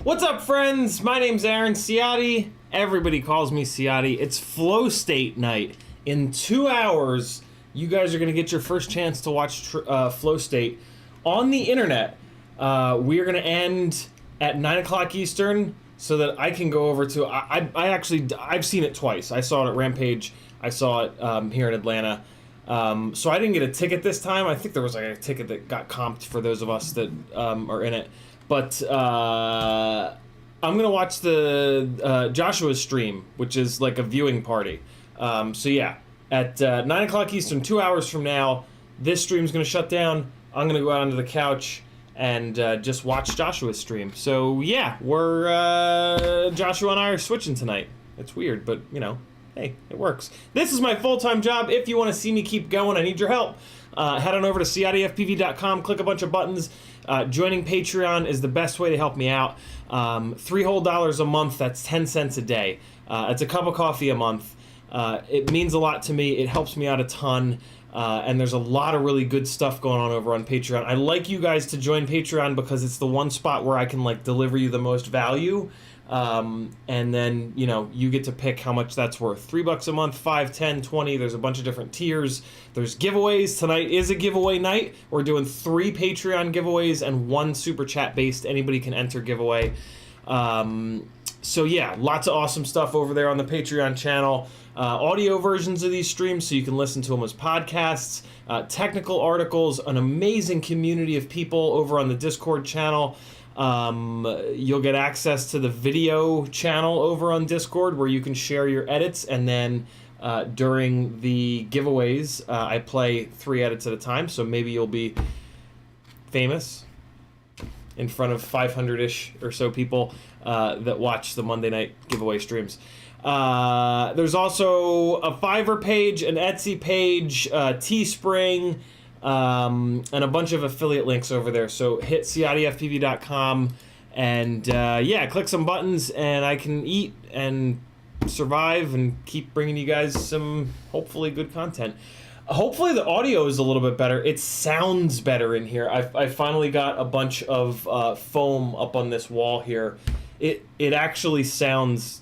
What's up, friends? My name's Aaron Ciotti. Everybody calls me Ciotti. It's flow state night. In 2 hours, you guys are going to get your first chance to watch flow state on the internet. We are going to end at 9 o'clock Eastern so that I can go over to... I've seen it twice. I saw it at Rampage. I saw it here in Atlanta. So I didn't get a ticket this time. I think there was like a ticket that got comped for those of us that are in it. But I'm going to watch the Joshua's stream, which is like a viewing party. So yeah, at 9 o'clock Eastern, 2 hours from now, this stream's going to shut down. I'm going to go out onto the couch and just watch Joshua's stream. So yeah, we're Joshua and I are switching tonight. It's weird, but you know, hey, it works. This is my full-time job. If you want to see me keep going, I need your help. Head on over to CiottiFPV.com, click a bunch of buttons. Joining Patreon is the best way to help me out. $3 whole a month, that's 10 cents a day. It's a cup of coffee a month. It means a lot to me. It helps me out a ton. And there's a lot of really good stuff going on over on Patreon. I like you guys to join Patreon because it's the one spot where I can like deliver you the most value. And then, you know, you get to pick how much that's worth. $3 a month, 5, 10, 20. There's a bunch of different tiers. There's giveaways. Tonight is a giveaway night. We're doing 3 Patreon giveaways and 1 Super Chat based. Anybody can enter giveaway. So yeah, lots of awesome stuff over there on the Patreon channel. Audio versions of these streams so you can listen to them as podcasts. Technical articles, an amazing community of people over on the Discord channel. You'll get access to the video channel over on Discord where you can share your edits, and then during the giveaways I play 3 edits at a time, so maybe you'll be famous in front of 500-ish or so people that watch the Monday night giveaway streams. There's also a Fiverr page, an Etsy page, Teespring, and a bunch of affiliate links over there. So hit CiottiFPV.com and yeah, click some buttons and I can eat and survive and keep bringing you guys some hopefully good content. Hopefully the audio is a little bit better. It sounds better in here. I finally got a bunch of foam up on this wall here. It actually sounds,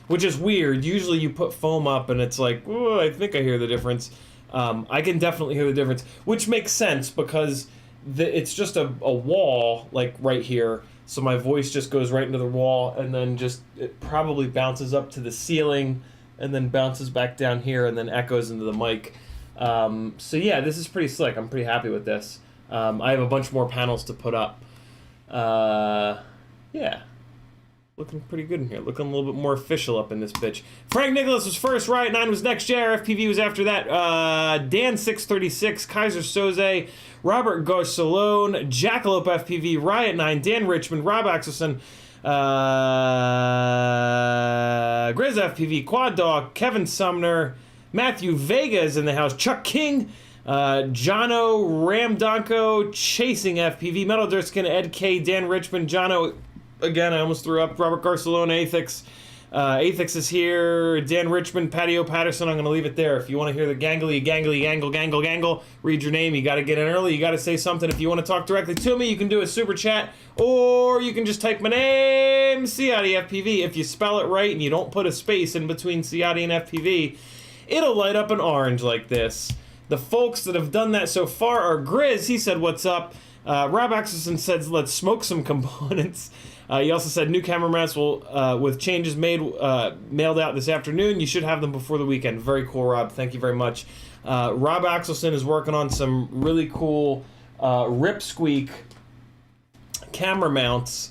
which is weird. Usually you put foam up and it's like, oh, I think I hear the difference. I can definitely hear the difference, which makes sense because it's just a wall like right here. So my voice just goes right into the wall and then just it probably bounces up to the ceiling and then bounces back down here and then echoes into the mic. So yeah, this is pretty slick. I'm pretty happy with this. I have a bunch more panels to put up. Yeah. Looking pretty good in here. Looking a little bit more official up in this bitch. Frank Nicholas was first. Riot 9 was next. JRFPV was after that. Dan636, Kaiser Soze, Robert Garcelone, Jackalope FPV, Riot 9, Dan Richmond, Rob Axelson, Grizz FPV, Quad Dog, Kevin Sumner, Matthew Vega is in the house, Chuck King, Jono, Ram Donko, Chasing FPV, Metal Durskin, Ed K, Dan Richmond, Jono. Again, I almost threw up. Robert Garcelone, Athix. Athix is here. Dan Richmond, Patio Patterson. I'm going to leave it there. If you want to hear the gangly, gangle, read your name. You got to get in early. You got to say something. If you want to talk directly to me, you can do a super chat. Or you can just type my name, CiottiFPV. If you spell it right and you don't put a space in between Ciotti and FPV, it'll light up an orange like this. The folks that have done that so far are Grizz. He said, what's up? Rob Axelson said, let's smoke some components. He also said new camera mounts will, with changes made, mailed out this afternoon. You should have them before the weekend. Very cool, Rob. Thank you very much. Rob Axelson is working on some really cool Ripsqueak camera mounts,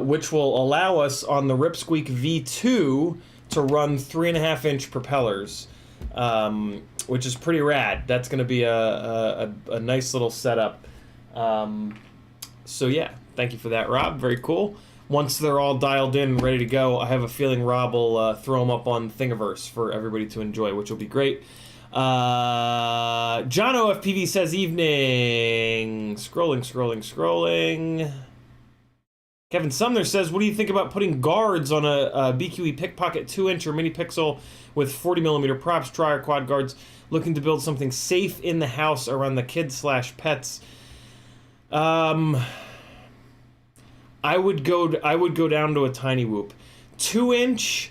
which will allow us on the Ripsqueak V2 to run 3.5-inch propellers. which is pretty rad. That's going to be a nice little setup. So yeah, thank you for that, Rob. Very cool. Once they're all dialed in and ready to go, I have a feeling Rob will throw them up on Thingiverse for everybody to enjoy, which will be great. John OFPV says evening. Scrolling. Kevin Sumner says, what do you think about putting guards on a BQE Pickpocket 2-inch or mini pixel with 40mm props, tri or quad guards, looking to build something safe in the house around the kids/pets? I would go down to a tiny whoop. 2-inch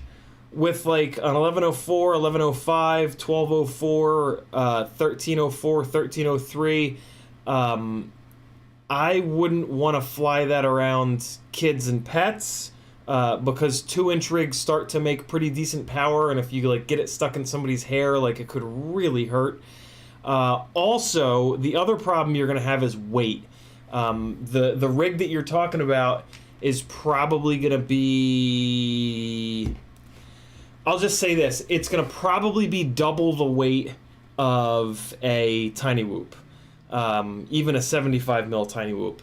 with like an 1104, 1105, 1204, 1304, 1303. I wouldn't want to fly that around kids and pets because 2-inch rigs start to make pretty decent power, and if you like get it stuck in somebody's hair, like it could really hurt. Also, the other problem you're going to have is weight. The rig that you're talking about is probably going to be, I'll just say this, it's going to probably be double the weight of a tiny whoop, even a 75mm tiny whoop.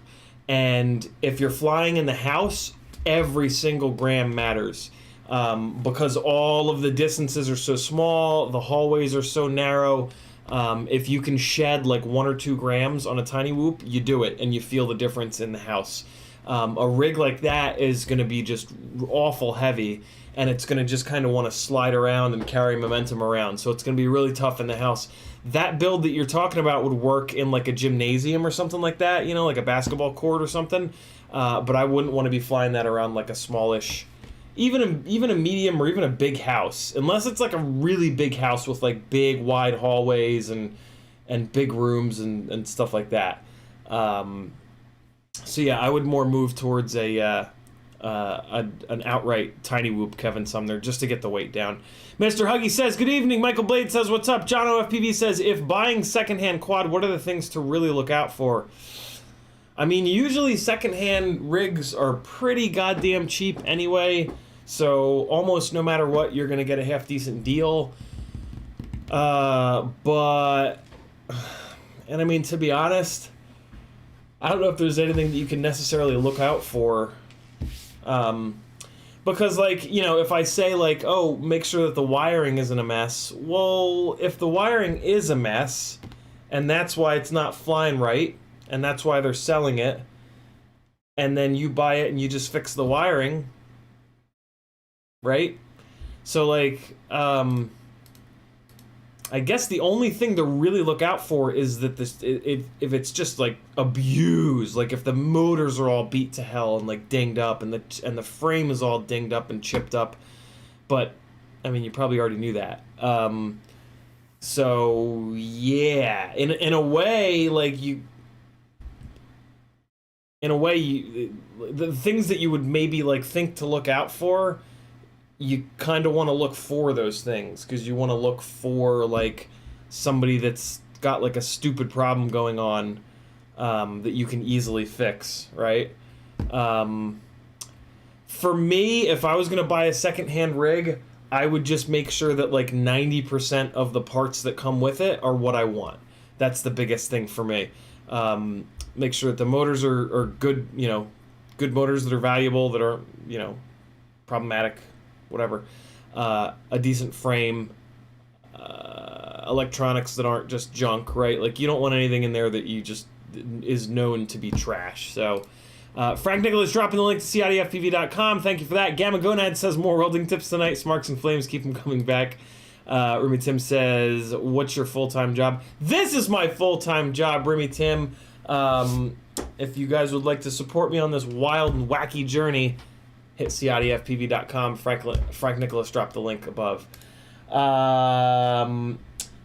And if you're flying in the house, every single gram matters, because all of the distances are so small, the hallways are so narrow. If you can shed like 1 or 2 grams on a tiny whoop, you do it, and you feel the difference in the house. A rig like that is going to be just awful heavy, and it's going to just kind of want to slide around and carry momentum around, so it's going to be really tough in the house. That build that you're talking about would work in like a gymnasium or something like that, you know, like a basketball court or something, but I wouldn't want to be flying that around like a smallish, even a medium or even a big house, unless it's like a really big house with like big wide hallways and big rooms and stuff like that. So yeah, I would more move towards an outright tiny whoop, Kevin Sumner, just to get the weight down. Mr. Huggy says, good evening. Michael Blade says, what's up? John OFPV says, if buying secondhand quad, what are the things to really look out for? I mean, usually secondhand rigs are pretty goddamn cheap anyway, so almost no matter what, you're going to get a half-decent deal. And I mean, to be honest, I don't know if there's anything that you can necessarily look out for. Because, like, you know, if I say, like, oh, make sure that the wiring isn't a mess, well, if the wiring is a mess, and that's why it's not flying right, and that's why they're selling it, and then you buy it and you just fix the wiring, right? So, like, I guess the only thing to really look out for is that if it's just like abused, like if the motors are all beat to hell and like dinged up, and the frame is all dinged up and chipped up. But I mean, you probably already knew that. So yeah, in a way, like the things that you would maybe like think to look out for, you kind of want to look for those things, because you want to look for like somebody that's got like a stupid problem going on that you can easily fix, right? For me, if I was going to buy a secondhand rig, I would just make sure that like 90% of the parts that come with it are what I want. That's the biggest thing for me. Make sure that the motors are good, you know, good motors that are valuable, that aren't, you know, problematic, whatever, a decent frame, electronics that aren't just junk, right? Like, you don't want anything in there that you just is known to be trash. So Frank Nicholas dropping the link to CiottiFPV.com. Thank you for that. Gamma Gonad says, more welding tips tonight. Smarks and Flames, keep them coming back. Remy Tim says, what's your full-time job? This is my full-time job, Remy Tim. If you guys would like to support me on this wild and wacky journey, hit CiottiFPV.com. Frank Nicholas dropped the link above.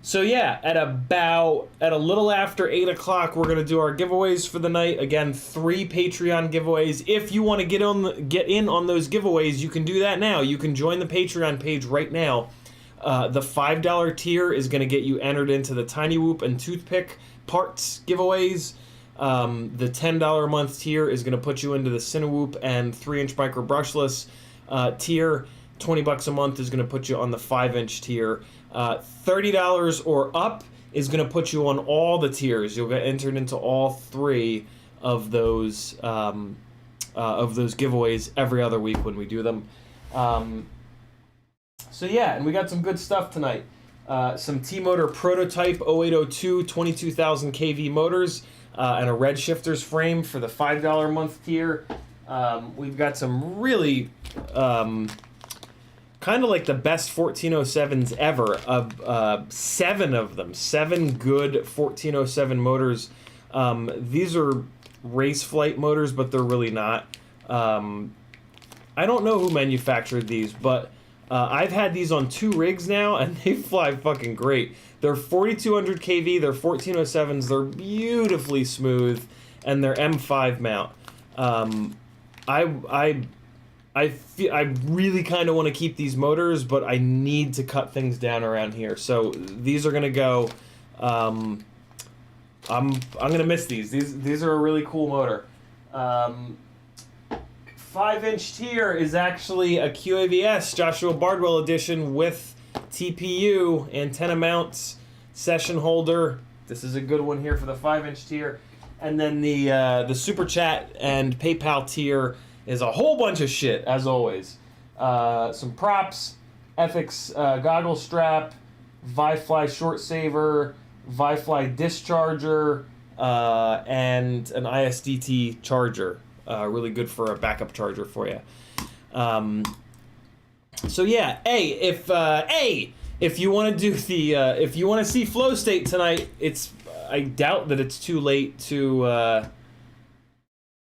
So yeah, at a little after 8 o'clock, we're gonna do our giveaways for the night. Again, 3 Patreon giveaways. If you want to get in on those giveaways, you can do that now. You can join the Patreon page right now. The $5 tier is gonna get you entered into the Tiny Whoop and Toothpick parts giveaways. The $10 a month tier is going to put you into the Cinewhoop and 3-inch micro brushless tier. 20 bucks a month is going to put you on the 5-inch tier. $30 or up is going to put you on all the tiers. You'll get entered into all 3 of those giveaways every other week when we do them. So yeah, and we got some good stuff tonight. Some T-Motor Prototype 0802 22,000 kV motors and a red shifters frame for the $5 a month tier. We've got some really kind of like the best 1407s ever, of 7 of them. 7 good 1407 motors. These are race flight motors, but they're really not. I don't know who manufactured these, but I've had these on 2 rigs now, and they fly fucking great. They're 4200 kV, they're 1407s, they're beautifully smooth, and they're M5 mount. I really kind of want to keep these motors, but I need to cut things down around here. So these are gonna go. I'm gonna miss these. These are a really cool motor. 5-inch tier is actually a QAVS Joshua Bardwell edition with TPU, antenna mounts, session holder. This is a good one here for the 5-inch tier. And then the Super Chat and PayPal tier is a whole bunch of shit, as always. Some props, FX goggle strap, Vi-Fly short saver, Vi-Fly discharger, and an ISDT charger. Really good for a backup charger for you. So yeah, if you want to do the if you want to see Flow State tonight, I doubt that it's too late to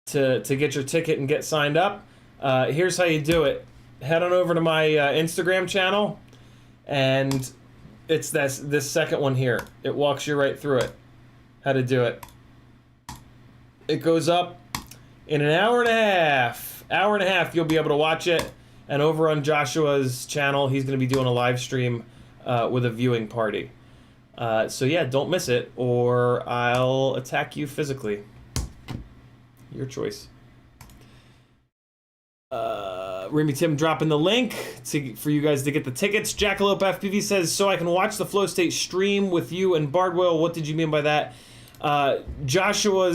get your ticket and get signed up. Here's how you do it. Head on over to my Instagram channel, and it's this second one here. It walks you right through it. How to do it. It goes up in an hour and a half. Hour and a half, you'll be able to watch it. And over on Joshua's channel, he's going to be doing a live stream with a viewing party. So yeah, don't miss it, or I'll attack you physically. Your choice. Remy Tim dropping the link for you guys to get the tickets. Jackalope FPV says, so I can watch the Flow State stream with you and Bardwell. What did you mean by that? Joshua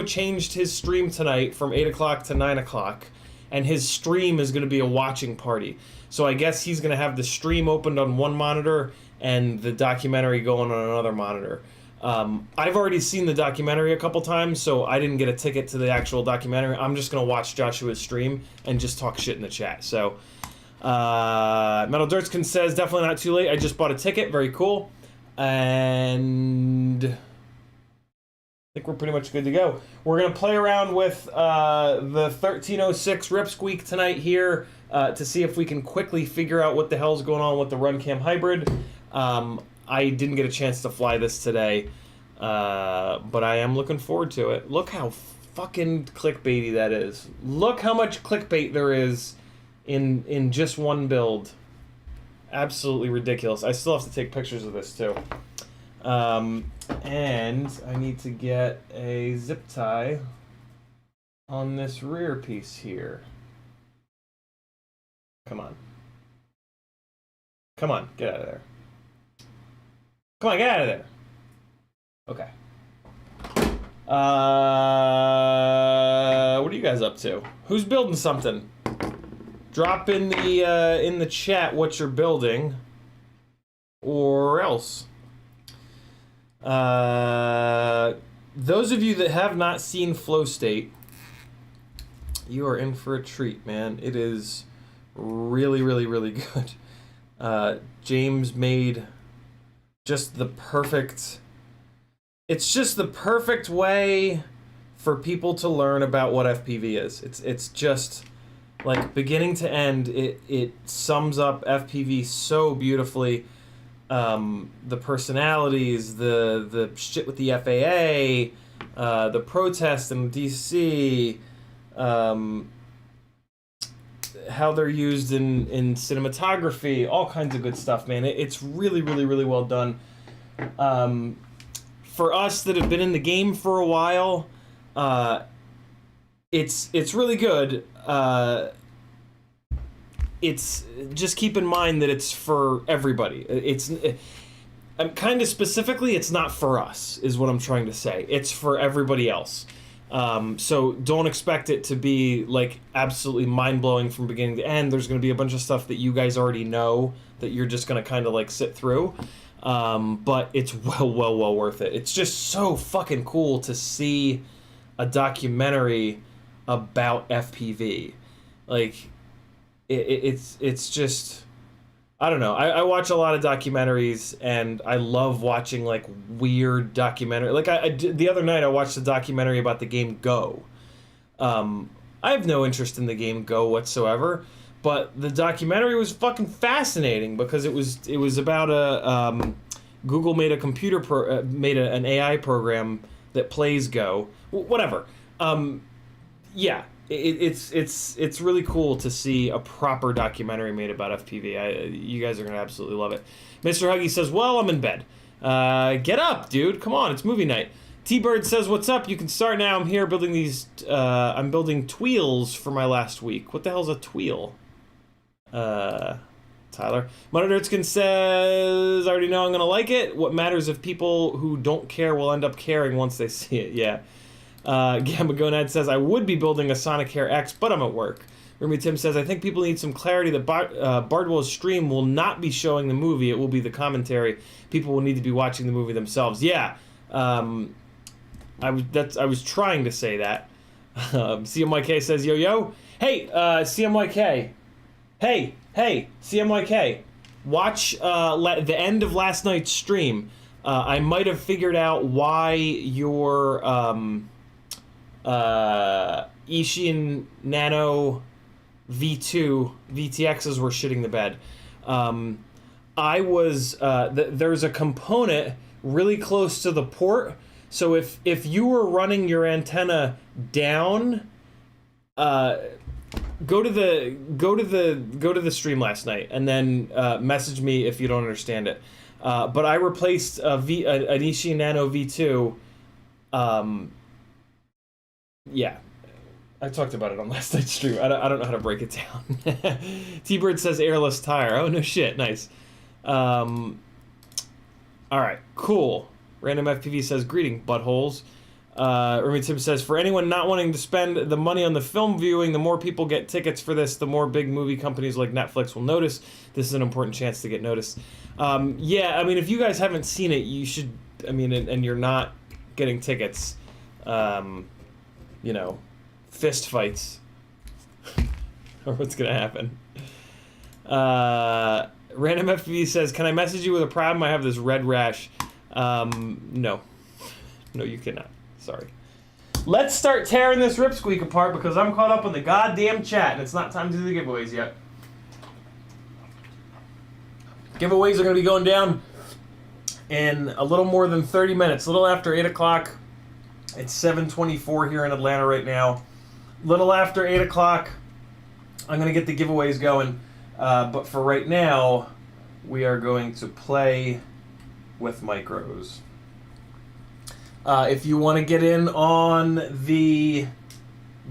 changed his stream tonight from 8 o'clock to 9 o'clock, and his stream is going to be a watching party. So I guess he's going to have the stream opened on one monitor and the documentary going on another monitor. I've already seen the documentary a couple times, so I didn't get a ticket to the actual documentary. I'm just going to watch Joshua's stream and just talk shit in the chat. So, Metal Dirtskin says, definitely not too late. I just bought a ticket. Very cool. And I think we're pretty much good to go. We're going to play around with the 1306 Ripsqueak tonight here to see if we can quickly figure out what the hell's going on with the Runcam hybrid. I didn't get a chance to fly this today, but I am looking forward to it. Look how fucking clickbaity that is. Look how much clickbait there is in just one build. Absolutely ridiculous. I still have to take pictures of this too. And I need to get a zip tie on this rear piece here. Come on. Come on, get out of there. Come on, get out of there. Okay. What are you guys up to? Who's building something? Drop in the chat what you're building, or else. Those of you that have not seen Flow State, you are in for a treat, man. It is really, really, really good. James made just the perfect... It's just the perfect way for people to learn about what FPV is. It's just, like, beginning to end, it sums up FPV so beautifully. The personalities, the shit with the FAA, the protest in DC, how they're used in cinematography, all kinds of good stuff, man. It's really, really, really well done. For us that have been in the game for a while, it's really good. it's just keep in mind that it's for everybody. It's kind of specifically, it's not for us, is what I'm trying to say. It's for everybody else. So don't expect it to be like absolutely mind-blowing from beginning to end. There's going to be a bunch of stuff that you guys already know that you're just going to kind of like sit through. But it's well worth it. It's just so fucking cool to see a documentary about FPV. Like, it's just... I don't know. I watch a lot of documentaries, and I love watching like weird documentary. Like the other night, I watched a documentary about the game Go. I have no interest in the game Go whatsoever, but the documentary was fucking fascinating because it was about a Google made a an AI program that plays Go. Whatever. Yeah. It's really cool to see a proper documentary made about FPV. You guys are gonna absolutely love it. Mr. Huggy says, "Well, I'm in bed. Get up, dude. Come on, it's movie night." T-Bird says, "What's up? You can start now. I'm here building these. I'm building tweels for my last week. What the hell's a tweel?" Tyler Monitorskin says, "I already know I'm gonna like it. What matters if people who don't care will end up caring once they see it." Yeah. Gamma Gonad says, "I would be building a Sonic Hair X, but I'm at work." Remy Tim says, "I think people need some clarity that Bardwell's stream will not be showing the movie. It will be the commentary. People will need to be watching the movie themselves." Yeah, I was trying to say that. CMYK says, "Yo, hey, CMYK, hey, CMYK, watch the end of last night's stream. I might have figured out why your Ishin Nano V2 VTXs were shitting the bed. I was there's a component really close to the port, so if you were running your antenna down, go to the stream last night and then message me if you don't understand it. But I replaced an Ishin Nano V2. Yeah, I talked about it on last night's stream. I don't know how to break it down. T-Bird says airless tire. Oh, no shit. Nice. All right, cool. Random FPV says, "Greeting, buttholes." Remy Tim says, "For anyone not wanting to spend the money on the film viewing, the more people get tickets for this, the more big movie companies like Netflix will notice. This is an important chance to get noticed." Yeah, I mean, if you guys haven't seen it, you should, I mean, and you're not getting tickets, you know, fist fights or what's gonna happen. Random FPV says, "Can I message you with a problem? I have this red rash." No, you cannot. Sorry. Let's start tearing this Ripsqueak apart because I'm caught up in the goddamn chat and it's not time to do the giveaways yet. Giveaways are going to be going down in a little more than 30 minutes, a little after 8 o'clock. It's 7:24 here in Atlanta right now. Little after 8 o'clock, I'm going to get the giveaways going. But for right now, we are going to play with micros. If you want to get in on the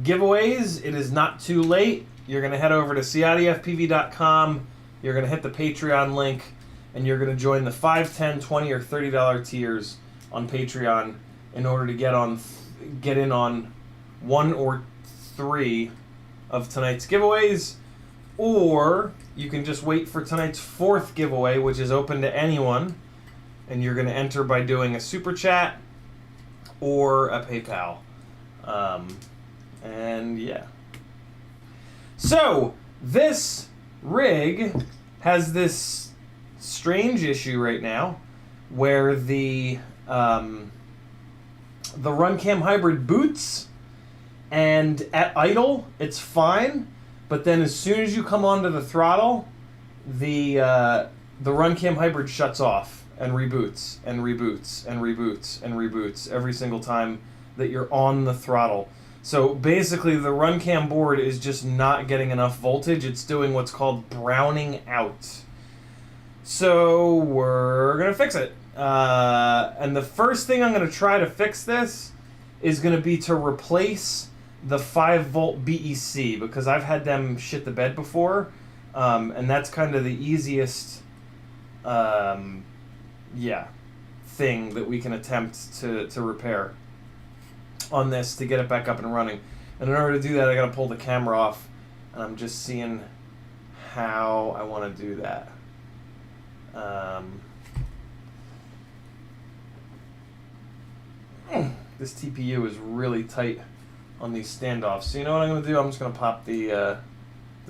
giveaways, it is not too late. You're going to head over to CiottiFPV.com. You're going to hit the Patreon link, and you're going to join the $5, $10, $20, or $30 tiers on Patreon in order to get in on one or three of tonight's giveaways. Or you can just wait for tonight's fourth giveaway, which is open to anyone, and you're going to enter by doing a super chat or a PayPal. And yeah. So this rig has this strange issue right now where the Runcam hybrid boots, and at idle it's fine, but then as soon as you come onto the throttle, the Runcam hybrid shuts off and reboots and reboots and reboots and reboots every single time that you're on the throttle. So basically the Runcam board is just not getting enough voltage. It's doing what's called browning out. So we're going to fix it. And the first thing I'm going to try to fix this is going to be to replace the 5-volt BEC, because I've had them shit the bed before. And that's kind of the easiest, thing that we can attempt to repair on this to get it back up and running. And in order to do that, I got to pull the camera off, and I'm just seeing how I want to do that. This TPU is really tight on these standoffs. So you know what I'm going to do? I'm just going to pop the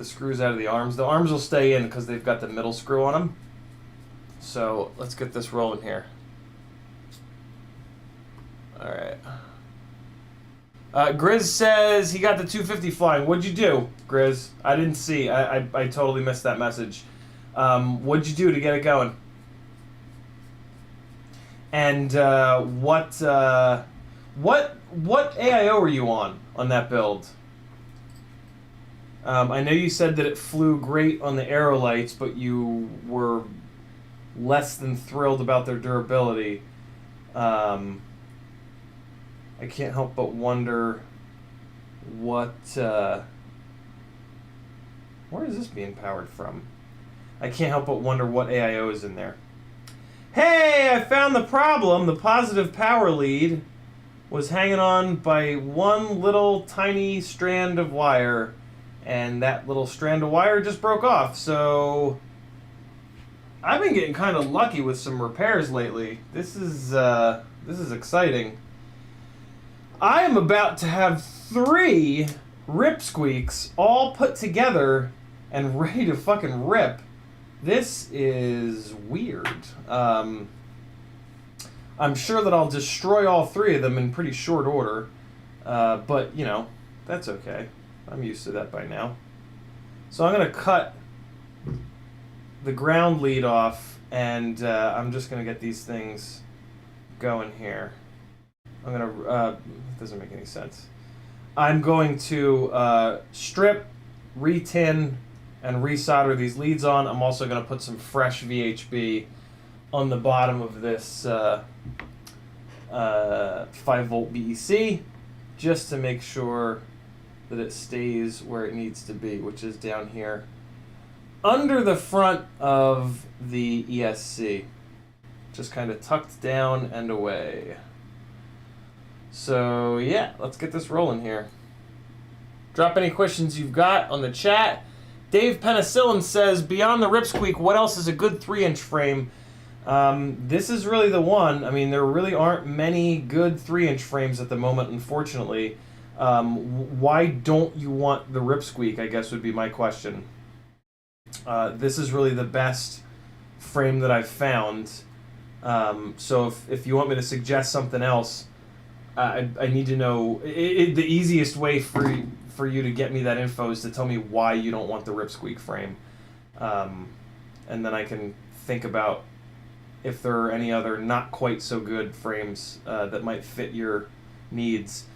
screws out of the arms. The arms will stay in because they've got the middle screw on them. So let's get this rolling here. All right. Grizz says he got the 250 flying. What'd you do, Grizz? I didn't see. I totally missed that message. What'd you do to get it going? And what AIO are you on that build? I know you said that it flew great on the aerolites, but you were less than thrilled about their durability. I can't help but wonder what... where is this being powered from? I can't help but wonder what AIO is in there. Hey, I found the problem. The positive power lead was hanging on by one little tiny strand of wire, and that little strand of wire just broke off. So I've been getting kind of lucky with some repairs lately. This is exciting. I am about to have 3 Ripsqueaks all put together and ready to fucking rip. This is weird. I'm sure that I'll destroy all 3 of them in pretty short order, but, you know, that's okay. I'm used to that by now. So I'm going to cut the ground lead off, and I'm just going to get these things going here. I'm going to... it doesn't make any sense. I'm going to strip, re-tin, and resolder these leads on. I'm also going to put some fresh VHB on the bottom of this 5-volt BEC, just to make sure that it stays where it needs to be, which is down here under the front of the ESC, just kind of tucked down and away. So yeah, let's get this rolling here. Drop any questions you've got on the chat. Dave Penicillin says, beyond the Ripsqueak, what else is a good 3-inch frame? This is really the one. I mean, there really aren't many good 3-inch frames at the moment, unfortunately. Why don't you want the Ripsqueak, I guess would be my question. This is really the best frame that I've found. So if you want me to suggest something else, I need to know. The easiest way for you to get me that info is to tell me why you don't want the Ripsqueak frame. And then I can think about if there are any other not quite so good frames that might fit your needs.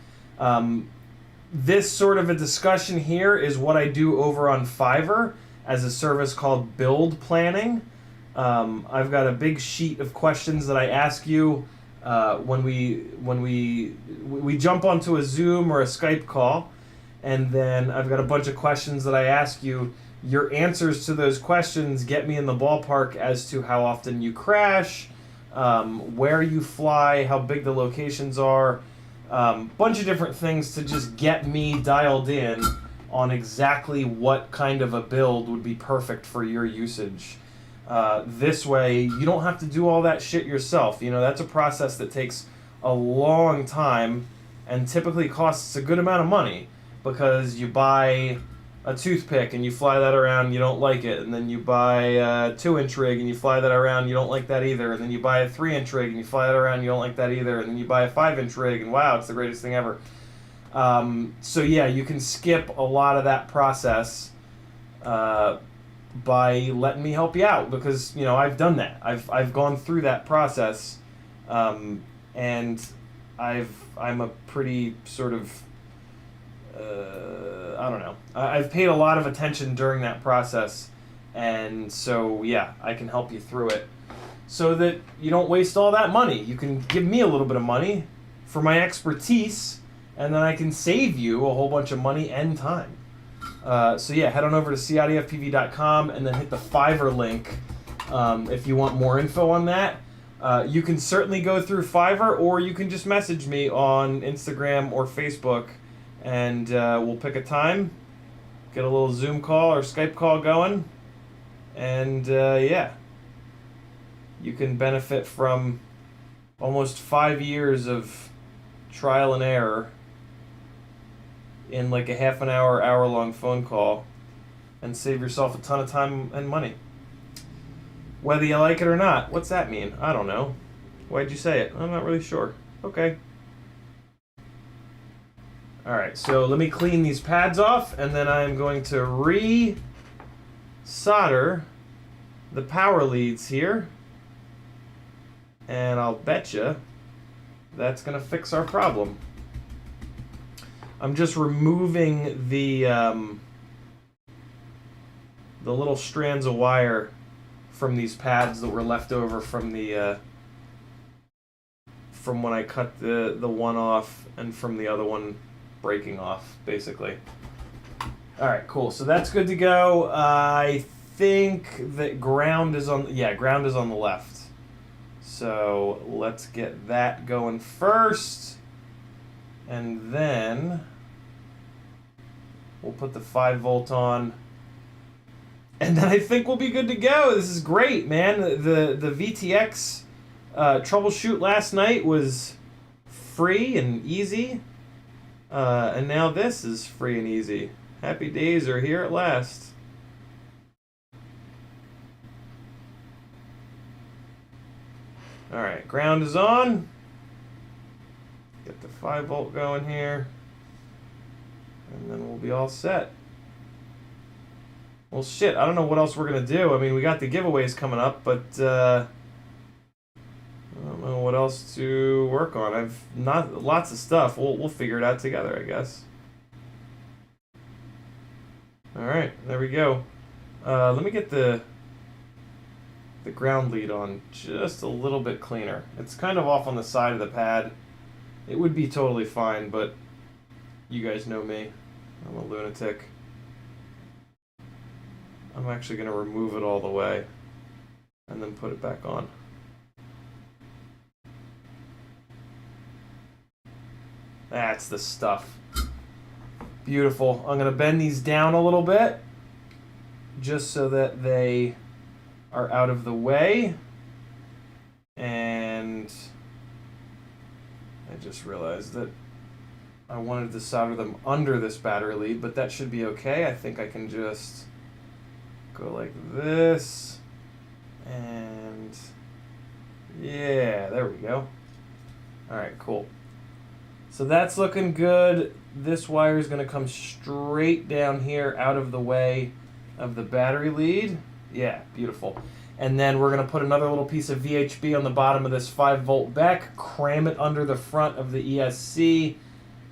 This sort of a discussion here is what I do over on Fiverr as a service called Build Planning. I've got a big sheet of questions that I ask you when we jump onto a Zoom or a Skype call, and then I've got a bunch of questions that I ask you. Your answers to those questions get me in the ballpark as to how often you crash, where you fly, how big the locations are, bunch of different things to just get me dialed in on exactly what kind of a build would be perfect for your usage. This way, you don't have to do all that shit yourself. You know, that's a process that takes a long time and typically costs a good amount of money, because you buy a toothpick and you fly that around, you don't like it, and then you buy a 2-inch rig and you fly that around, you don't like that either, and then you buy a 3-inch rig and you fly it around, you don't like that either, and then you buy a 5-inch rig and wow, it's the greatest thing ever. So yeah, you can skip a lot of that process by letting me help you out, because, you know, I've done that. I've gone through that process, and I'm a pretty sort of I don't know. I've paid a lot of attention during that process, and so yeah, I can help you through it so that you don't waste all that money. You can give me a little bit of money for my expertise, and then I can save you a whole bunch of money and time. So yeah, head on over to CiottiFPV.com and then hit the Fiverr link if you want more info on that. You can certainly go through Fiverr, or you can just message me on Instagram or Facebook, and we'll pick a time, get a little Zoom call or Skype call going, and yeah, you can benefit from almost 5 years of trial and error in like a half an hour, hour-long phone call, and save yourself a ton of time and money. Whether you like it or not. What's that mean? I don't know. Why'd you say it? I'm not really sure. Okay. Alright, so let me clean these pads off, and then I'm going to re-solder the power leads here. And I'll betcha that's going to fix our problem. I'm just removing the little strands of wire from these pads that were left over from the from when I cut the one off, and from the other one breaking off, basically. All right, cool. So that's good to go. I think that ground is on. Yeah, ground is on the left. So let's get that going first, and then we'll put the 5-volt on, and then I think we'll be good to go. This is great, man. The VTX troubleshoot last night was free and easy, and now this is free and easy. Happy days are here at last. All right, ground is on. Get the 5-volt going here, and then we'll be all set. Well, shit, I don't know what else we're gonna do. I mean, we got the giveaways coming up, but I don't know what else to work on. I've not lots of stuff. We'll figure it out together, I guess. All right, there we go. Let me get the ground lead on just a little bit cleaner. It's kind of off on the side of the pad. It would be totally fine, but you guys know me. I'm a lunatic. I'm actually going to remove it all the way and then put it back on. That's the stuff. Beautiful. I'm going to bend these down a little bit just so that they are out of the way. And I just realized that I wanted to solder them under this battery lead, but that should be okay. I think I can just go like this, and yeah, there we go. All right, cool. So that's looking good. This wire is going to come straight down here out of the way of the battery lead. Yeah, beautiful. And then we're going to put another little piece of VHB on the bottom of this 5-volt back, cram it under the front of the ESC,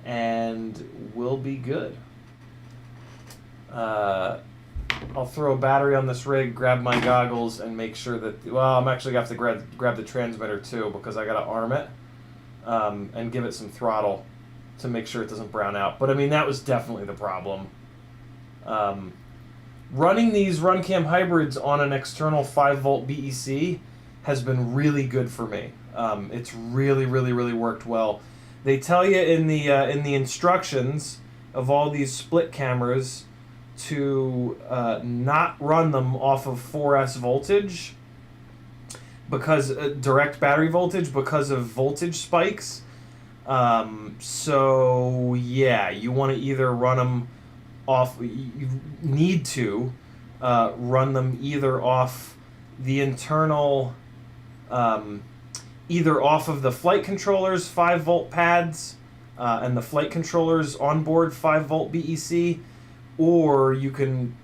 and we'll be good. I'll throw a battery on this rig, grab my goggles, and make sure that... Well, I'm actually going to have to grab the transmitter, too, because I got to arm it and give it some throttle to make sure it doesn't brown out. But, I mean, that was definitely the problem. Running these Runcam hybrids on an external 5-volt BEC has been really good for me. It's really, really, really worked well. They tell you in the instructions of all these split cameras to not run them off of 4S voltage, because direct battery voltage, because of voltage spikes. So yeah, you want to either run them off, you need to run them either off the internal, either off of the flight controller's 5-volt pads and the flight controller's onboard 5-volt BEC, or you can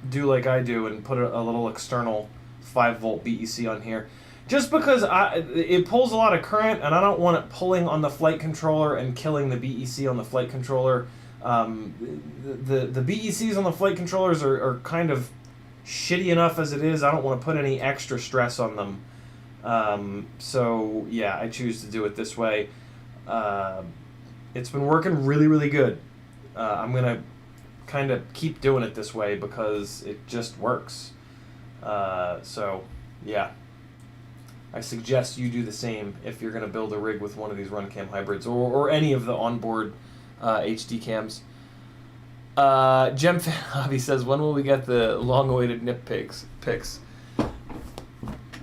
do like I do and put a little external 5-volt BEC on here. Just because it pulls a lot of current, and I don't want it pulling on the flight controller and killing the BEC on the flight controller. The BECs on the flight controllers are kind of shitty enough as it is. I don't want to put any extra stress on them. So yeah, I choose to do it this way. It's been working really, really good. I'm gonna kind of keep doing it this way because it just works. So, yeah. I suggest you do the same if you're going to build a rig with one of these Runcam hybrids or any of the onboard HD cams. Gem Fan Hobby says, when will we get the long-awaited nip pics?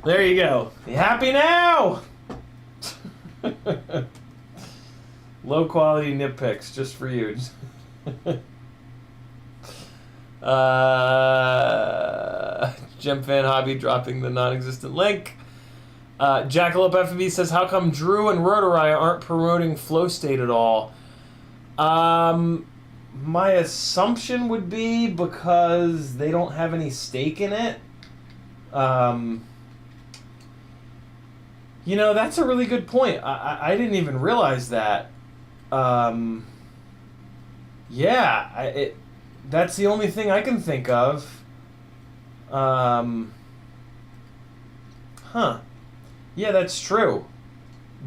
There you go. You happy now? Low-quality nip pics just for you. Gem Fan Hobby dropping the non-existent link. Jackalope FPV says, how come Drew and Rotoraya aren't promoting Flow State at all? My assumption would be because they don't have any stake in it. You know, that's a really good point. I didn't even realize that. Yeah, that's the only thing I can think of. Huh. Yeah, that's true.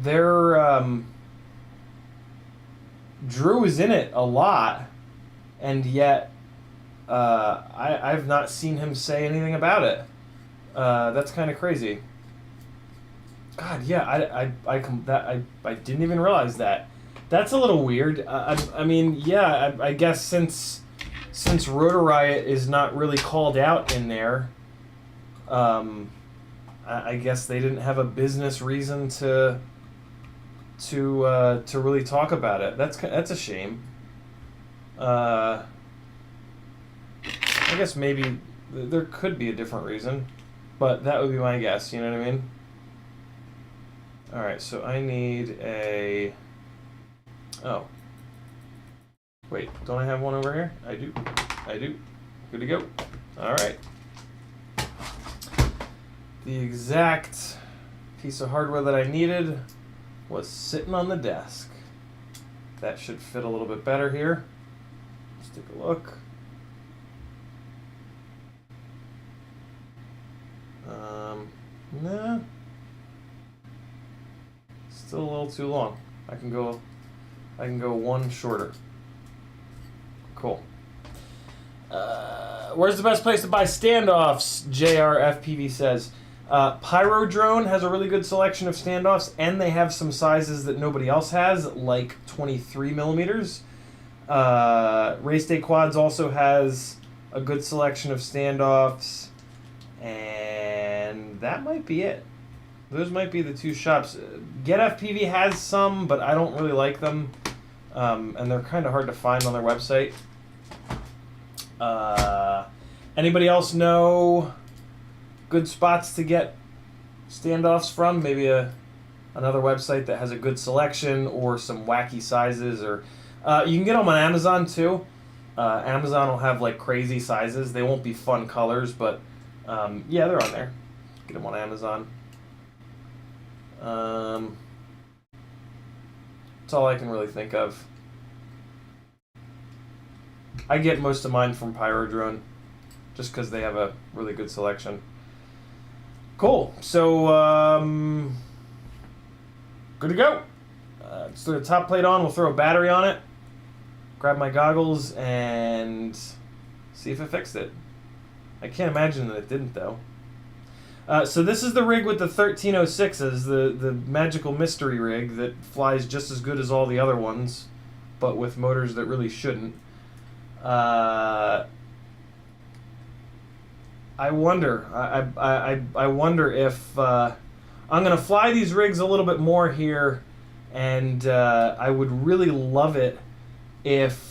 Drew is in it a lot, and yet I've not seen him say anything about it. That's kind of crazy. God, yeah, I didn't even realize that. That's a little weird. I mean, yeah, I guess since Rotor Riot is not really called out in there, I guess they didn't have a business reason to really talk about it. That's a shame. I guess maybe there could be a different reason, but that would be my guess. You know what I mean? All right, so I need a. Oh. Wait, don't I have one over here? I do. Good to go. All right. The exact piece of hardware that I needed was sitting on the desk. That should fit a little bit better here. Let's take a look. Nah. Still a little too long. I can go one shorter. Cool. Where's the best place to buy standoffs? JRFPV says. Pyro Drone has a really good selection of standoffs, and they have some sizes that nobody else has, like 23 millimeters. Race Day Quads also has a good selection of standoffs, and that might be it. Those might be the two shops. GetFPV has some, but I don't really like them, and they're kind of hard to find on their website. Anybody else know good spots to get standoffs from? Maybe another website that has a good selection or some wacky sizes, or you can get them on Amazon too. Amazon will have like crazy sizes. They won't be fun colors, but yeah, they're on there. Get them on Amazon. That's all I can really think of. I get most of mine from Pyro Drone, just because they have a really good selection. Cool. So, good to go. Let's throw the top plate on. We'll throw a battery on it. Grab my goggles and see if it fixed it. I can't imagine that it didn't, though. So this is the rig with the 1306s, the magical mystery rig that flies just as good as all the other ones, but with motors that really shouldn't. I wonder. I wonder if I'm gonna fly these rigs a little bit more here, and I would really love it if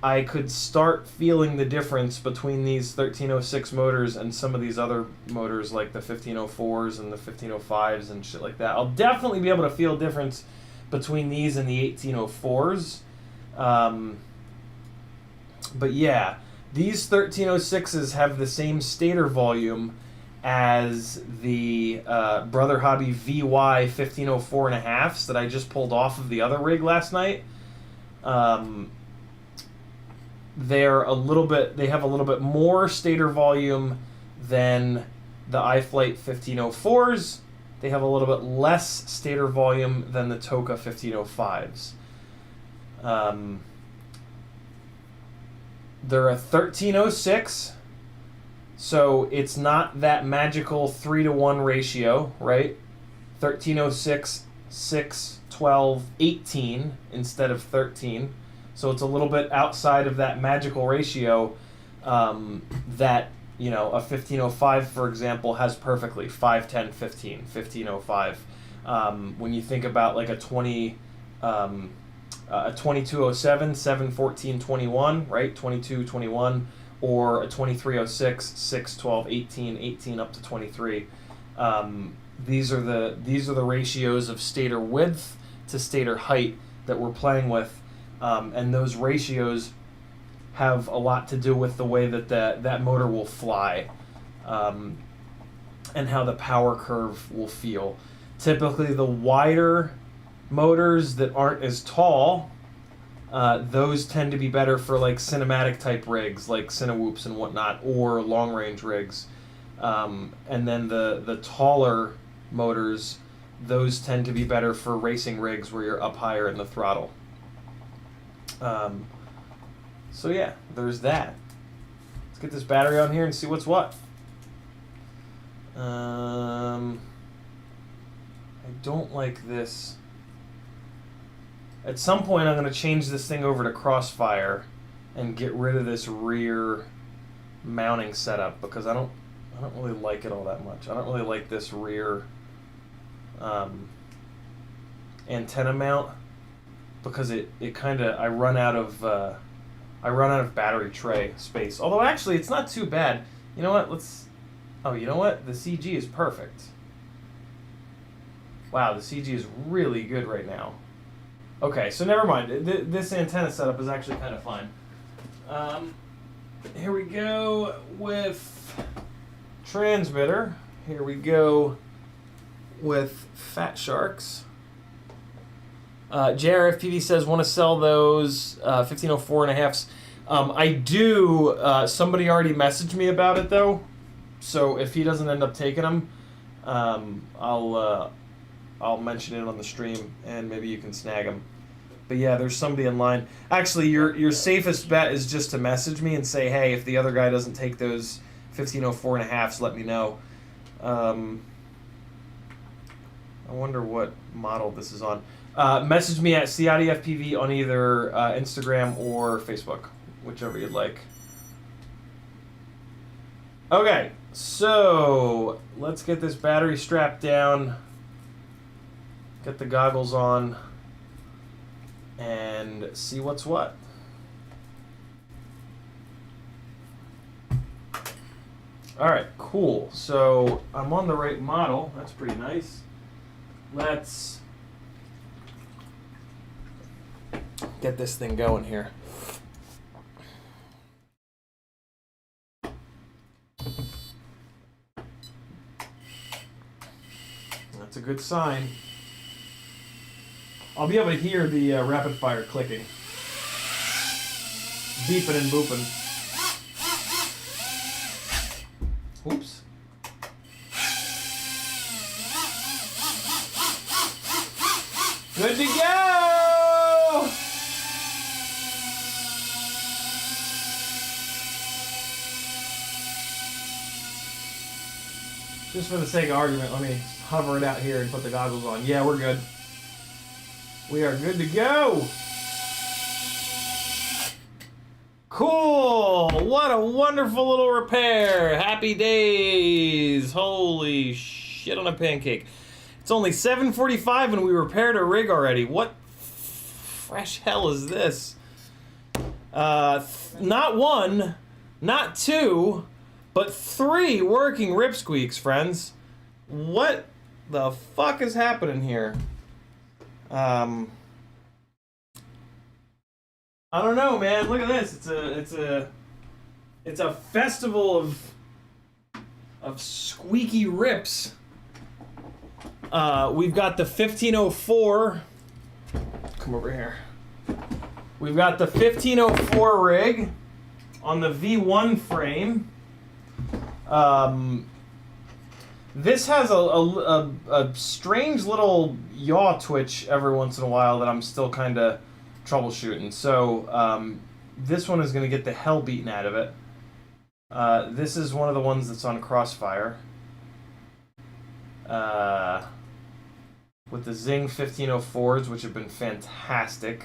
I could start feeling the difference between these 1306 motors and some of these other motors like the 1504s and the 1505s and shit like that. I'll definitely be able to feel a difference between these and the 1804s. But yeah, these 1306s have the same stator volume as the Brother Hobby VY 1504.5s that I just pulled off of the other rig last night. They have a little bit more stator volume than the iFlight 1504s. They have a little bit less stator volume than the Toka 1505s. They're a 1306, so it's not that magical 3-to-1 ratio, right? 1306, 6, 12, 18 instead of 13. So it's a little bit outside of that magical ratio that, you know, a 1505, for example, has perfectly. 5, 10, 15, 1505. When you think about like a 2207, 7, 14, 21, right? 22, 21, or a 2306, 6, 12, 18, 18 up to 23. These are the ratios of stator width to stator height that we're playing with, and those ratios have a lot to do with the way that that motor will fly, and how the power curve will feel. Typically, the wider motors that aren't as tall, those tend to be better for like cinematic type rigs, like Cinewhoops and whatnot, or long range rigs. And then the taller motors, those tend to be better for racing rigs where you're up higher in the throttle. So yeah, there's that. Let's get this battery on here and see what's what. I don't like this. At some point I'm going to change this thing over to Crossfire and get rid of this rear mounting setup, because I don't really like it all that much. I don't really like this rear antenna mount, because it kind of I run out of battery tray space. Although actually it's not too bad. You know what? You know what? The CG is perfect. Wow, the CG is really good right now. Okay, so never mind. This antenna setup is actually kind of fine. Here we go with transmitter. Here we go with Fat Sharks. JRFPV says, want to sell those 1504 and a halfs. I do. Somebody already messaged me about it, though. So if he doesn't end up taking them, I'll mention it on the stream, and maybe you can snag them. But yeah, there's somebody in line. Actually, your safest bet is just to message me and say, hey, if the other guy doesn't take those 1504 and a halfs, let me know. I wonder what model this is on. Message me at CiottiFPV on either Instagram or Facebook, whichever you'd like. Okay, so let's get this battery strapped down, get the goggles on, and see what's what. Alright, cool. So I'm on the right model. That's pretty nice. Let's get this thing going here. That's a good sign. I'll be able to hear the rapid fire clicking. Beeping and booping. Oops. Good to go! Just for the sake of argument, let me hover it out here and put the goggles on. Yeah, we're good. We are good to go! Cool! What a wonderful little repair! Happy days! Holy shit on a pancake. It's only 7:45 and we repaired a rig already. What fresh hell is this? Not one, not two, but 3 working Ripsqueaks, friends. What the fuck is happening here? I don't know, man. Look at this. It's a festival of squeaky rips. We've got the 1504. Come over here. We've got the 1504 rig on the V1 frame. This has a strange little yaw twitch every once in a while that I'm still kind of troubleshooting. So this one is going to get the hell beaten out of it. This is one of the ones that's on Crossfire. With the Zing 1504s, which have been fantastic.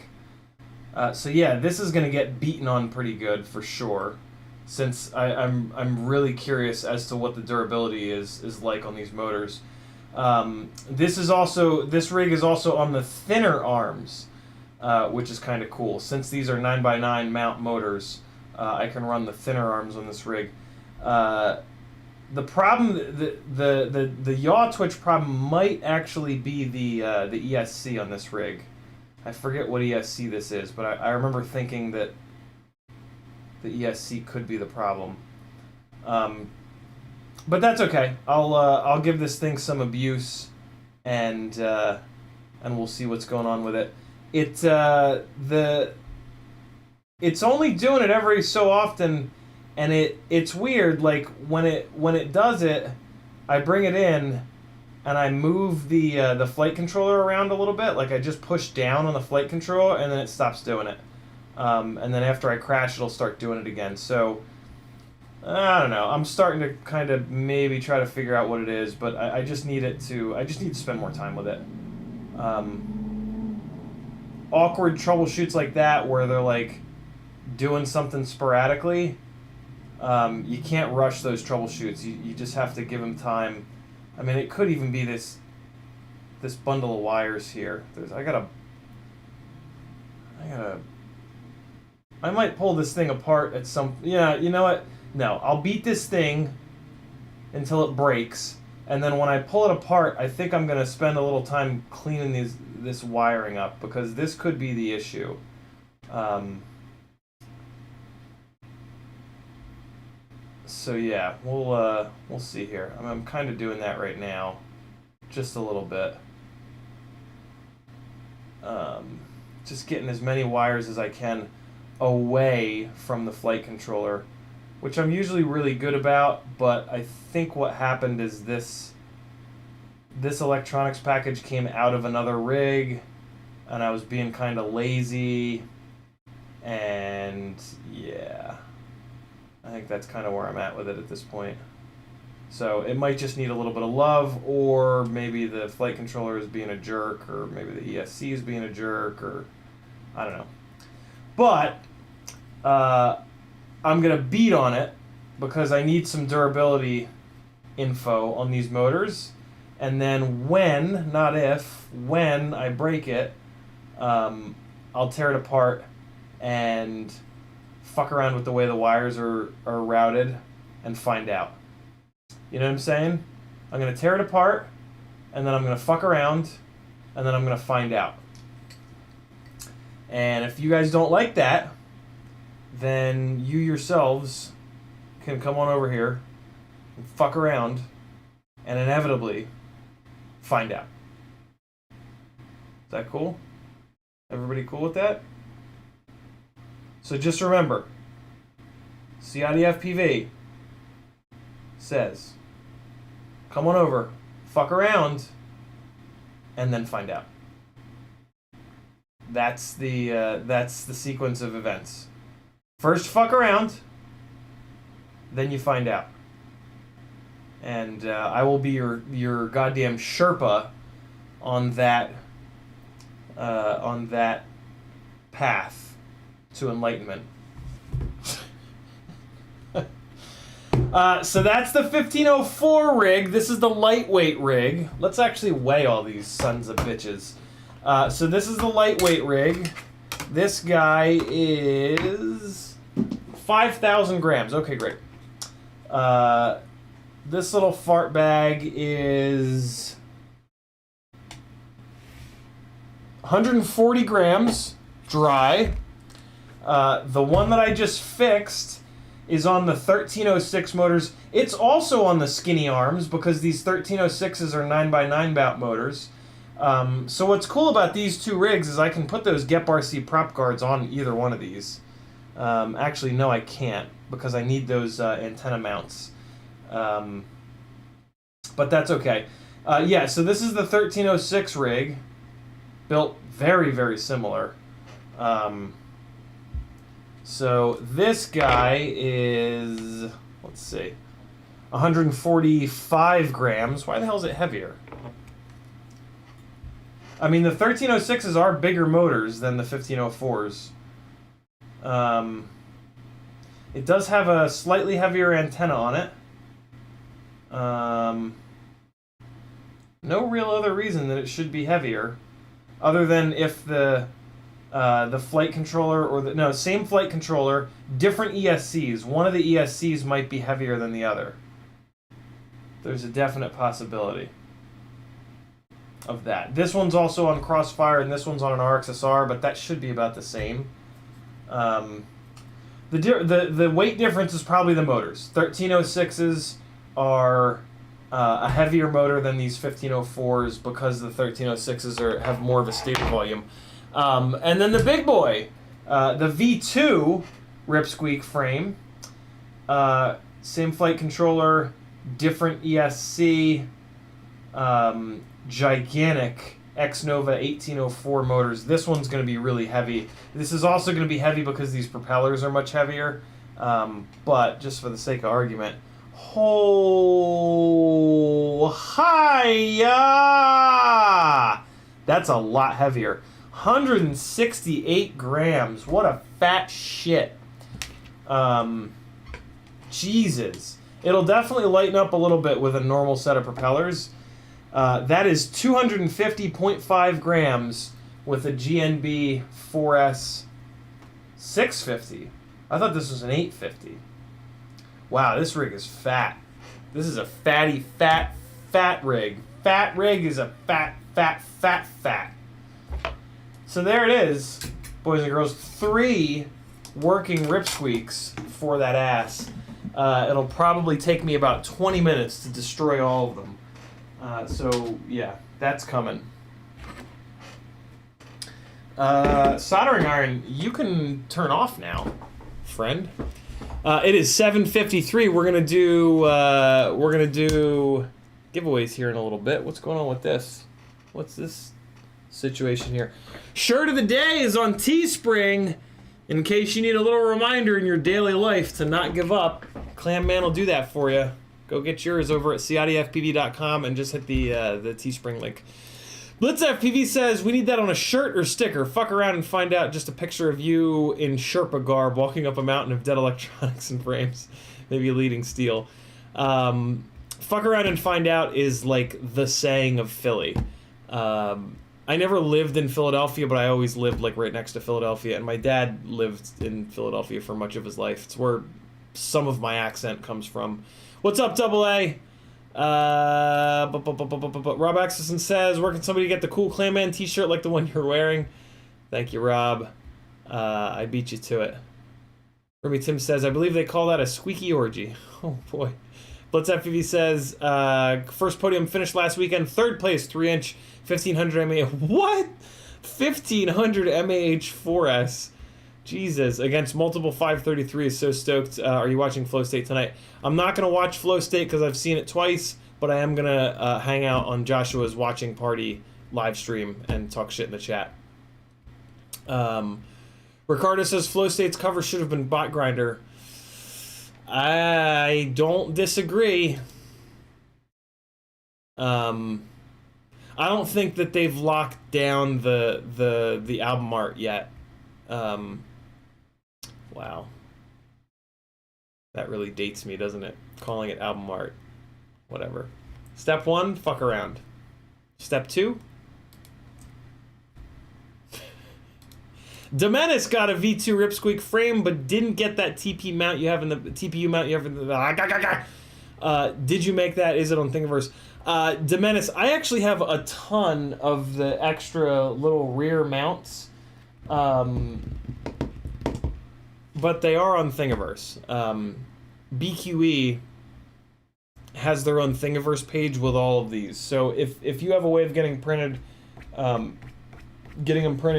So yeah, this is going to get beaten on pretty good for sure, since I'm really curious as to what the durability is like on these motors. This rig is also on the thinner arms, which is kind of cool. Since these are 9x9 mount motors, I can run the thinner arms on this rig. The problem, the yaw twitch problem might actually be the ESC on this rig. I forget what ESC this is, but I remember thinking that the ESC could be the problem. But that's okay. I'll give this thing some abuse, and we'll see what's going on with it. It's only doing it every so often, and it's weird. Like when it does it, I bring it in, and I move the flight controller around a little bit. Like I just push down on the flight controller, and then it stops doing it. And then after I crash, it'll start doing it again. So I don't know. I'm starting to kind of maybe try to figure out what it is, but I just need to spend more time with it. Awkward troubleshoots like that, where they're like doing something sporadically, you can't rush those troubleshoots. You just have to give them time. I mean, it could even be this bundle of wires here. I might pull this thing apart at some... Yeah, you know what? No, I'll beat this thing until it breaks, and then when I pull it apart, I think I'm going to spend a little time cleaning this wiring up, because this could be the issue. So yeah, we'll see here. I'm kind of doing that right now, just a little bit. Just getting as many wires as I can away from the flight controller, which I'm usually really good about, but I think what happened is this electronics package came out of another rig, and I was being kind of lazy, and yeah, I think that's kind of where I'm at with it at this point. So it might just need a little bit of love, or maybe the flight controller is being a jerk, or maybe the ESC is being a jerk, or I don't know. But I'm going to beat on it because I need some durability info on these motors. And then when, not if, when I break it, I'll tear it apart and fuck around with the way the wires are routed and find out. You know what I'm saying? I'm going to tear it apart, and then I'm going to fuck around, and then I'm going to find out. And if you guys don't like that, then you yourselves can come on over here and fuck around and inevitably find out. Is that cool? Everybody cool with that? So just remember, CiottiFPV says, come on over, fuck around, and then find out. That's the sequence of events. First fuck around, then you find out. And I will be your goddamn Sherpa on that path to enlightenment. So that's the 1504 rig. This is the lightweight rig. Let's actually weigh all these sons of bitches. So this is the lightweight rig. This guy is 5,000 grams. Okay, great. This little fart bag is 140 grams dry. The one that I just fixed is on the 1306 motors. It's also on the skinny arms because these 1306s are 9x9 bout motors. So what's cool about these two rigs is I can put those Gep RC prop guards on either one of these. Actually, no, I can't because I need those antenna mounts. But that's okay. Yeah, so this is the 1306 rig, built very, very similar. So this guy is, let's see, 145 grams. Why the hell is it heavier? I mean, the 1306s are bigger motors than the 1504s. It does have a slightly heavier antenna on it. No real other reason that it should be heavier, other than if the flight controller or the same flight controller, different ESCs. One of the ESCs might be heavier than the other. There's a definite possibility of that. This one's also on Crossfire and this one's on an RXSR, but that should be about the same. The weight difference is probably the motors. 1306s are a heavier motor than these 1504s because the 1306s have more of a stator volume. And then the big boy, the V2 Ripsqueak frame, same flight controller, different ESC, gigantic X-Nova 1804 motors. This one's going to be really heavy. This is also going to be heavy because these propellers are much heavier, but just for the sake of argument, hi-ya! That's a lot heavier. 168 grams. What a fat shit. Jesus. It'll definitely lighten up a little bit with a normal set of propellers. That is 250.5 grams with a GNB 4S 650. I thought this was an 850. Wow, this rig is fat. This is a fatty, fat rig. Fat rig is a fat. So there it is, boys and girls. 3 working Ripsqueaks for that ass. It'll probably take me about 20 minutes to destroy all of them. So, yeah, that's coming. Soldering iron, you can turn off now, friend. It is 7:53. We're gonna do giveaways here in a little bit. What's going on with this? What's this situation here? Shirt of the day is on Teespring. In case you need a little reminder in your daily life to not give up, Clam Man will do that for you. Go get yours over at CiottiFPV.com and just hit the Teespring link. BlitzFPV says, we need that on a shirt or sticker. Fuck around and find out. Just a picture of you in Sherpa garb walking up a mountain of dead electronics and frames. Maybe leading steel. Fuck around and find out is like the saying of Philly. I never lived in Philadelphia, but I always lived like right next to Philadelphia, and my dad lived in Philadelphia for much of his life. It's where some of my accent comes from. What's up, Double A? Rob Axelson says, where can somebody get the cool Clayman t-shirt like the one you're wearing? Thank you, Rob. I beat you to it. Remy Tim says, I believe they call that a squeaky orgy. Oh, boy. BlitzFPV says, first podium finished last weekend. Third place, 3-inch, 1500 mAh. What? 1500 mAh 4S. Jesus, against multiple 533s. So stoked. Are you watching Flow State tonight? I'm not going to watch Flow State because I've seen it twice, but I am going to hang out on Joshua's watching party live stream and talk shit in the chat. Ricardo says Flow State's cover should have been Bot Grinder. I don't disagree. I don't think that they've locked down the album art yet. Wow. That really dates me, doesn't it? Calling it album art. Whatever. Step 1, fuck around. Step 2. Domenis got a V2 Ripsqueak frame, but didn't get that TPU mount you have in the did you make that? Is it on Thingiverse? Domenis, I actually have a ton of the extra little rear mounts. But they are on Thingiverse. BQE has their own Thingiverse page with all of these. So if you have a way of getting them printed,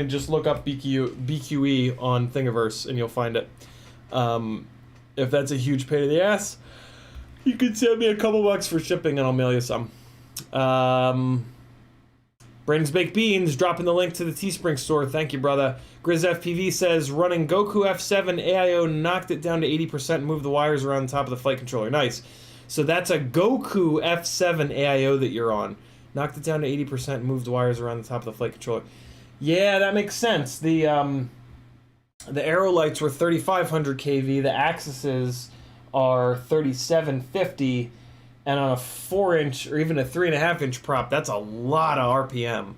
just look up BQE on Thingiverse and you'll find it. If that's a huge pain in the ass, you could send me a couple bucks for shipping and I'll mail you some. Brandon's Baked Beans dropping the link to the Teespring store. Thank you, brother. GrizzFPV says, running Goku F7 AIO knocked it down to 80% and moved the wires around the top of the flight controller. Nice. So that's a Goku F7 AIO that you're on. Knocked it down to 80% and moved the wires around the top of the flight controller. Yeah, that makes sense. The arrow lights were 3500 kV. The axes are 3750. And on a 4-inch or even a 3.5-inch prop, that's a lot of RPM.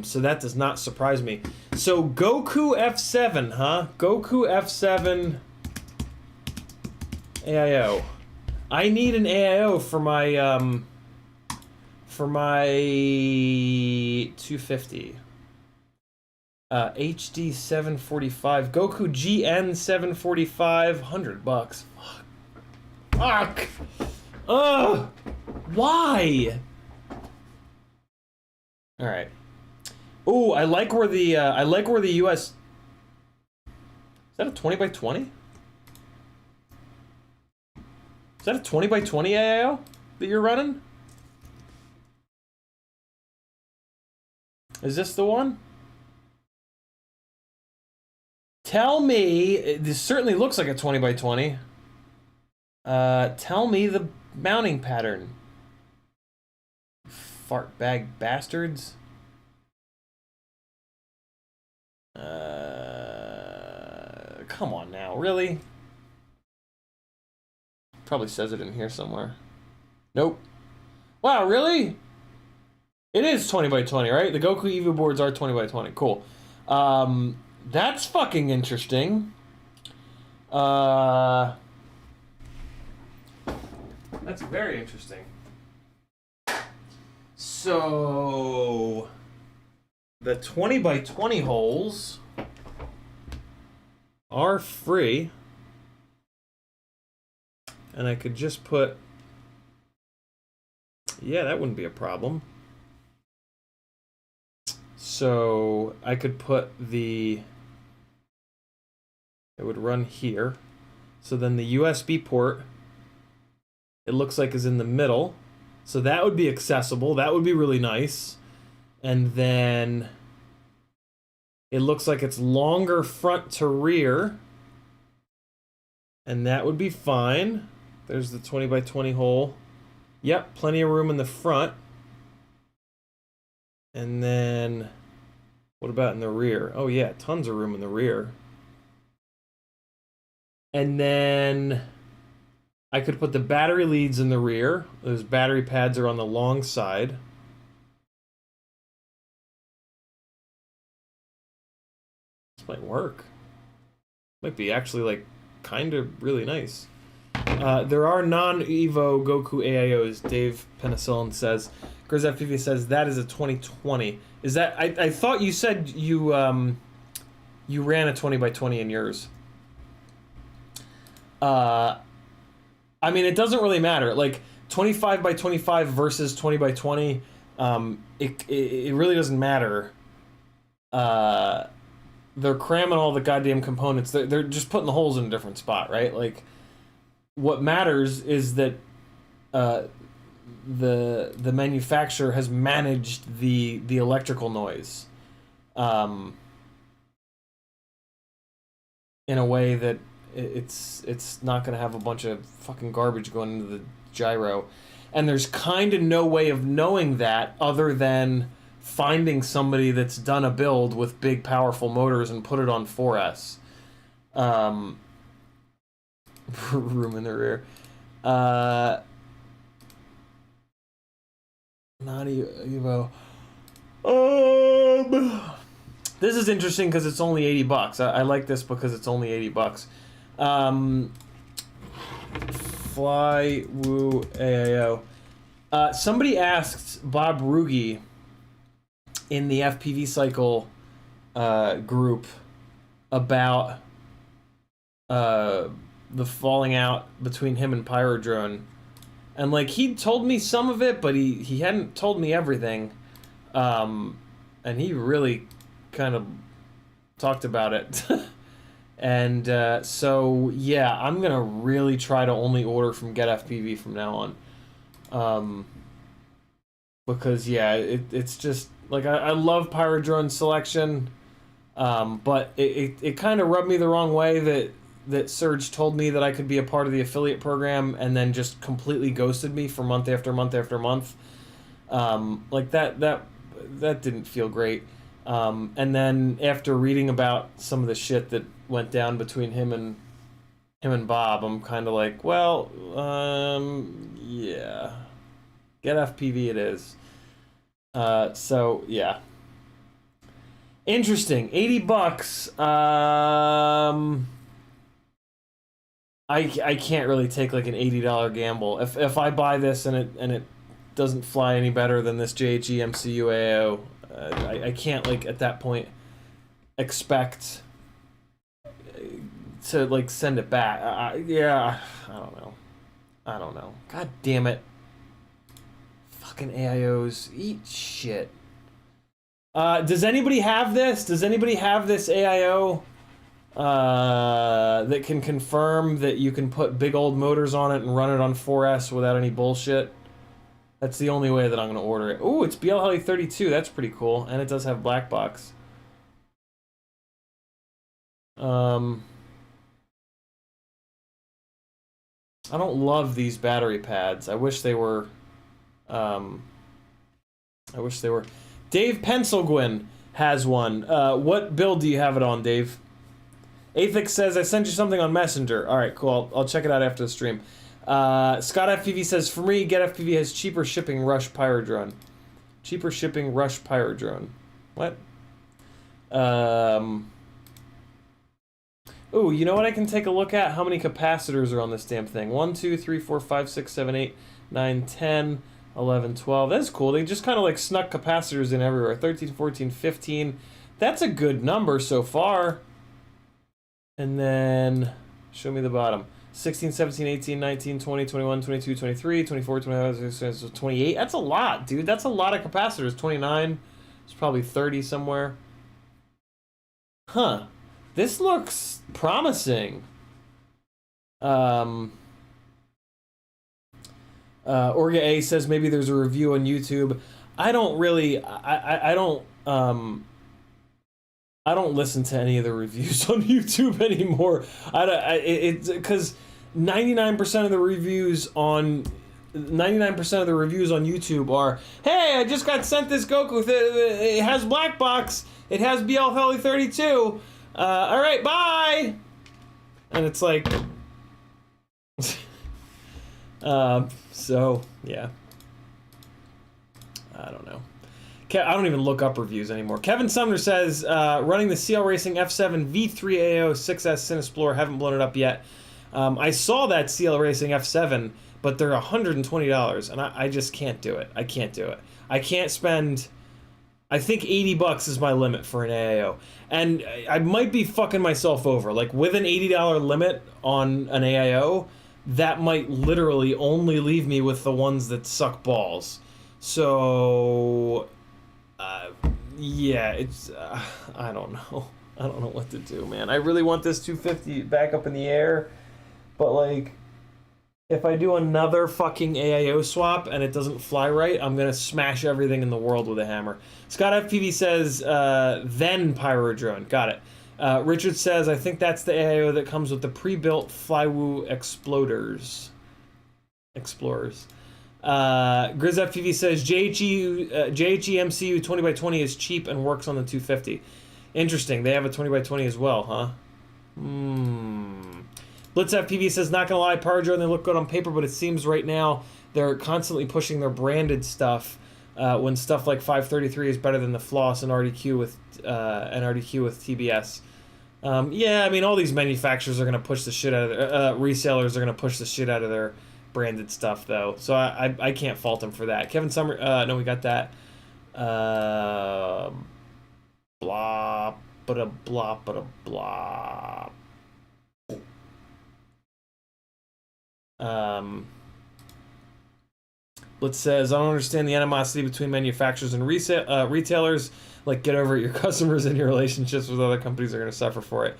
So that does not surprise me. So Goku F7, huh? Goku F7 AIO. I need an AIO for my 250. HD 745. Goku GN 745. $100. Fuck. Ugh! Why? All right. Ooh, I like where the US. Is that a 20 by 20? Is that a 20 by 20 AIO that you're running? Is this the one? Tell me. This certainly looks like a 20 by 20. Tell me the mounting pattern. Fart bag bastards. Come on now, really? Probably says it in here somewhere. Nope. Wow, really? It is 20 by 20, right? The Goku Evo boards are 20 by 20. Cool. That's fucking interesting. That's very interesting. So the 20 by 20 holes are free. And I could just put, yeah, that wouldn't be a problem. So I could put it would run here. So then the USB port, it looks like is in the middle. So that would be accessible. That would be really nice. And then it looks like it's longer front to rear. And that would be fine. There's the 20 by 20 hole. Yep, plenty of room in the front. And then what about in the rear? Oh yeah, tons of room in the rear. And then I could put the battery leads in the rear. Those battery pads are on the long side. This might work. Might be actually like kind of really nice. There are non-Evo Goku AIOs, Dave Penicillin says. GrizzFPV says that is a 2020. Is that, I thought you said you ran a 20 by 20 in yours. I mean, it doesn't really matter. Like 25 by 25 versus 20 by 20, it really doesn't matter. They're cramming all the goddamn components. They're just putting the holes in a different spot, right? Like, what matters is that the manufacturer has managed the electrical noise in a way that it's not going to have a bunch of fucking garbage going into the gyro. And there's kind of no way of knowing that other than finding somebody that's done a build with big powerful motors and put it on 4S. Room in the rear. Not Evo. This is interesting because it's only $80. I like this because it's only $80. Fly Woo AIO. Somebody asked Bob Rugi in the FPV Cycle group about the falling out between him and Pyrodrone. And like, he told me some of it, but he hadn't told me everything. And he really kind of talked about it. And so yeah, I'm gonna really try to only order from GetFPV from now on. Because yeah, it's just, Like, I love Pyrodrone selection, but it kind of rubbed me the wrong way that Surge told me that I could be a part of the affiliate program and then just completely ghosted me for month after month after month. Like, that didn't feel great. And then after reading about some of the shit that went down between him and Bob, I'm kind of like, well, yeah, get FPV it is. So yeah, interesting. $80. I can't really take like an $80 gamble. If I buy this and it doesn't fly any better than this JHE MCU AO, I can't, like, at that point expect to, like, send it back. Yeah, I don't know. God damn it. Fucking AIOs. Eat shit. Does anybody have this? Does anybody have this AIO that can confirm that you can put big old motors on it and run it on 4S without any bullshit? That's the only way that I'm going to order it. Ooh, it's BL 32. That's pretty cool. And it does have black box. I don't love these battery pads. I wish they were... Dave Pencilgwin has one. What build do you have it on, Dave? Athix says, I sent you something on Messenger. Alright, cool. I'll check it out after the stream. ScottFPV says, for me, GetFPV has cheaper shipping Rush Pyrodrone. Cheaper shipping Rush Pyrodrone. What? Ooh, you know what I can take a look at? How many capacitors are on this damn thing? 1, 2, 3, 4, 5, 6, 7, 8, 9, 10, 11, 12. That's cool. They just kind of like snuck capacitors in everywhere. 13, 14, 15. That's a good number so far. And then, show me the bottom. 16, 17, 18, 19, 20, 21, 22, 23, 24, 25, 28. That's a lot, dude. That's a lot of capacitors. 29. It's probably 30 somewhere. Huh. This looks promising. Orga A says maybe there's a review on YouTube. I don't really... I don't listen to any of the reviews on YouTube anymore. Because 99% of the reviews on 99% of the reviews on YouTube are, hey, I just got sent this Goku. It has black box. It has BL 32. All right, bye. And it's like, so yeah. I don't know. I don't even look up reviews anymore. Kevin Sumner says, running the CL Racing F7 V3AO 6S Cinesplorer, haven't blown it up yet. I saw that CL Racing F7, but they're $120, and I just can't do it. I can't do it. I can't spend... I think $80 is my limit for an AIO. And I might be fucking myself over. Like, with an $80 limit on an AIO, that might literally only leave me with the ones that suck balls. So... yeah, it's... I don't know. I don't know what to do, man. I really want this 250 back up in the air, but, like, if I do another fucking AIO swap and it doesn't fly right, I'm gonna smash everything in the world with a hammer. ScottFPV says, then Pyrodrone. Got it. Richard says, I think that's the AIO that comes with the pre-built Flywoo Explorers. Explorers. GrizzFPV says, JHE MCU 20x20 is cheap and works on the 250. Interesting. They have a 20x20 as well, huh? BlitzFPV says, not gonna lie, Pyrodrone, they look good on paper, but it seems right now they're constantly pushing their branded stuff when stuff like 533 is better than the Floss and RDQ with TBS. Yeah, I mean, all these manufacturers are gonna push the shit out of their resellers are gonna push the shit out of their branded stuff, though, so I can't fault them for that. Kevin Summer, no, we got that. Blah, blah, blah, blah, blah. Blitz says, I don't understand the animosity between manufacturers and retailers. Like, get over it. Your customers and your relationships with other companies are going to suffer for it.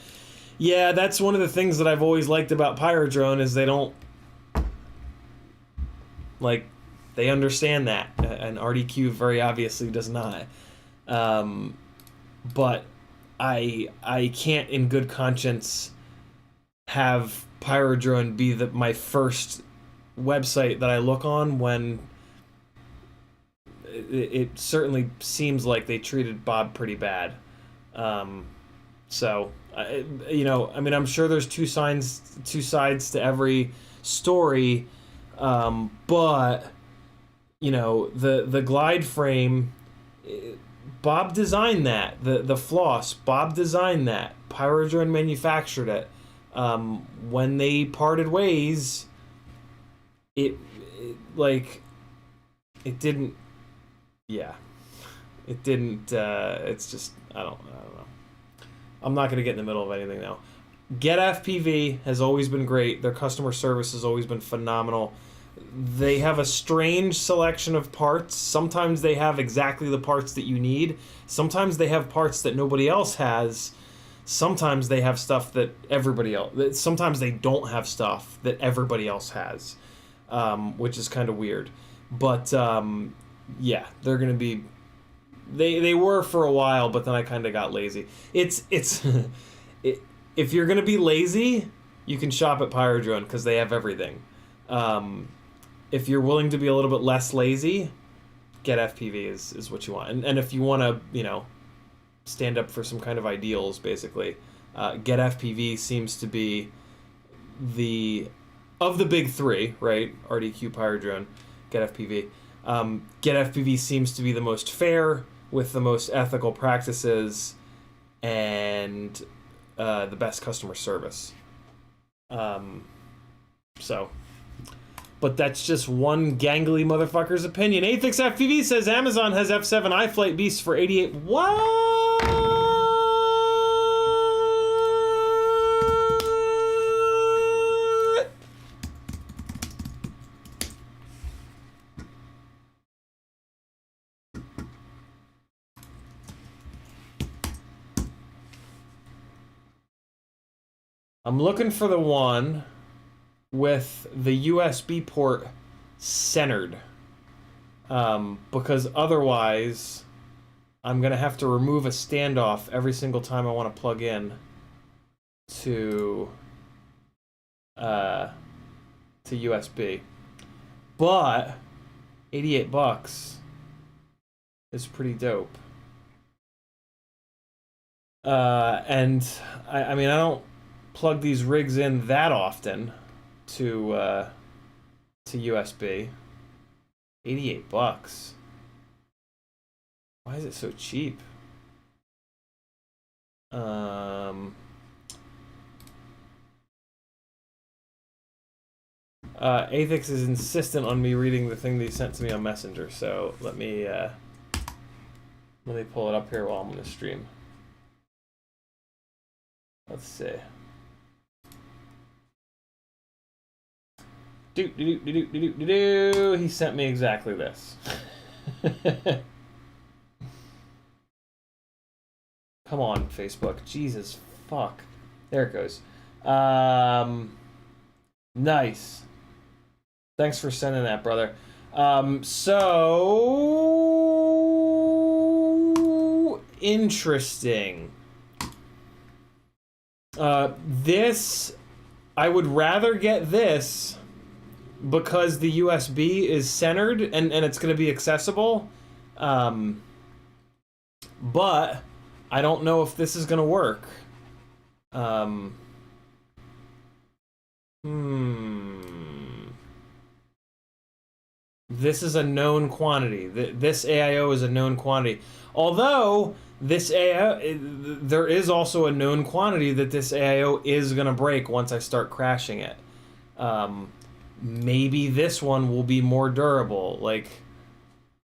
Yeah, that's one of the things that I've always liked about Pyrodrone is they don't... Like, they understand that. And RDQ very obviously does not. But I can't in good conscience have Pyrodrone be my first website that I look on when it certainly seems like they treated Bob pretty bad. So, you know, I mean, I'm sure there's two sides to every story, but, you know, the glide frame, Bob designed that. The floss, Bob designed that. Pyrodrone manufactured it. When they parted ways, it didn't, yeah, it didn't, it's just, I don't know. I'm not going to get in the middle of anything now. CiottiFPV has always been great. Their customer service has always been phenomenal. They have a strange selection of parts. Sometimes they have exactly the parts that you need. Sometimes they have parts that nobody else has. Sometimes they have stuff that everybody else... Sometimes they don't have stuff that everybody else has, which is kind of weird. But, yeah, they're going to be... They were for a while, but then I kind of got lazy. If you're going to be lazy, you can shop at Pyrodrone because they have everything. If you're willing to be a little bit less lazy, CiottiFPV is what you want. And if you want to, you know, stand up for some kind of ideals, basically, CiottiFPV seems to be of the big three, right? RDQ, Pyrodrone, CiottiFPV. CiottiFPV seems to be the most fair, with the most ethical practices, and the best customer service. So, but that's just one gangly motherfucker's opinion. AthixFPV says Amazon has F7 iFlight Beasts for 88. What? I'm looking for the one with the USB port centered, because otherwise I'm gonna have to remove a standoff every single time I want to plug in to USB. But $88 is pretty dope. And I mean, I don't plug these rigs in that often to USB. $88. Why is it so cheap? Athix is insistent on me reading the thing they sent to me on Messenger, so let me pull it up here while I'm on the stream. Let's see. He sent me exactly this. Come on, Facebook. Jesus fuck. There it goes. Nice. Thanks for sending that, brother. So interesting. This, I would rather get this because the USB is centered and it's going to be accessible. But I don't know if this is going to work. This is a known quantity. This AIO is a known quantity. Although this AIO, there is also a known quantity that this AIO is going to break once I start crashing it. Maybe this one will be more durable. Like,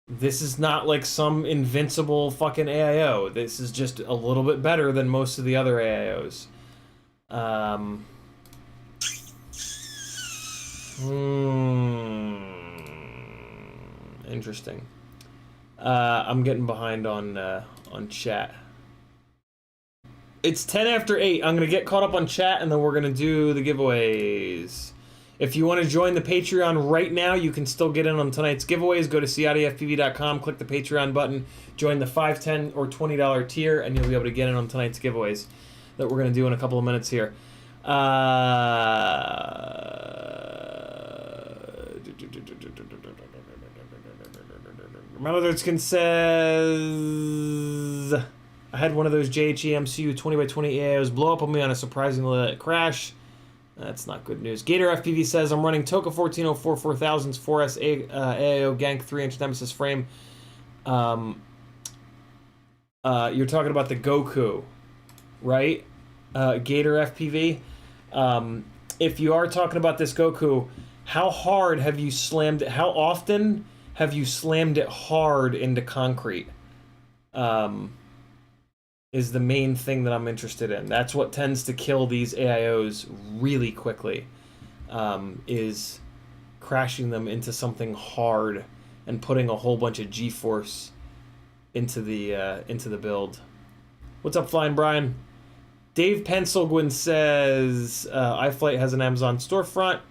this is not like some invincible fucking AIO. This is just a little bit better than most of the other AIOs. Interesting. I'm getting behind on chat. It's 10 after 8. I'm gonna get caught up on chat and then we're gonna do the giveaways. If you want to join the Patreon right now, you can still get in on tonight's giveaways. Go to CiottiFPV.com, click the Patreon button, join the $5, $10, or $20 tier, and you'll be able to get in on tonight's giveaways that we're going to do in a couple of minutes here. Motherdskin says, I had one of those JHE MCU 20x20 AIOs blow up on me on a surprisingly light crash. That's not good news. Gator FPV says, I'm running Toka 1404 4000's 4S AIO Gank 3-inch Nemesis frame. You're talking about the Goku, right? Gator FPV. If you are talking about this Goku, how hard have you slammed it? How often have you slammed it hard into concrete? Is the main thing that I'm interested in. That's what tends to kill these AIOs really quickly, is crashing them into something hard and putting a whole bunch of G-force into the build. What's up, Flying Brian? Dave Pencilgwin says, iFlight has an Amazon storefront.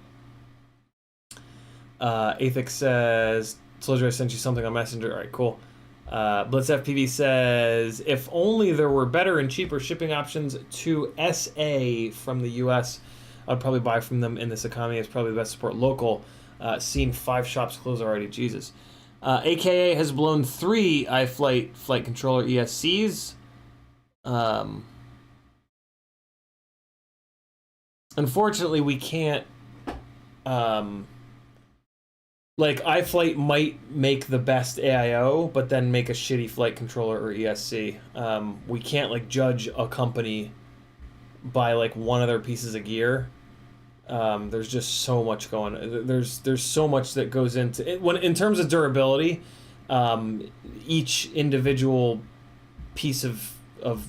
Athix says, told you I sent you something on Messenger. All right, cool. Blitz FPV says, if only there were better and cheaper shipping options to SA from the US, I'd probably buy from them in this economy. It's probably the best support local. Seen 5 shops close already. Jesus. AKA has blown 3 iFlight flight controller ESCs. Unfortunately, we can't... like, iFlight might make the best AIO, but then make a shitty flight controller or ESC. We can't, like, judge a company by, like, one of their pieces of gear. There's just so much going... There's so much that goes into... in terms of durability, each individual piece of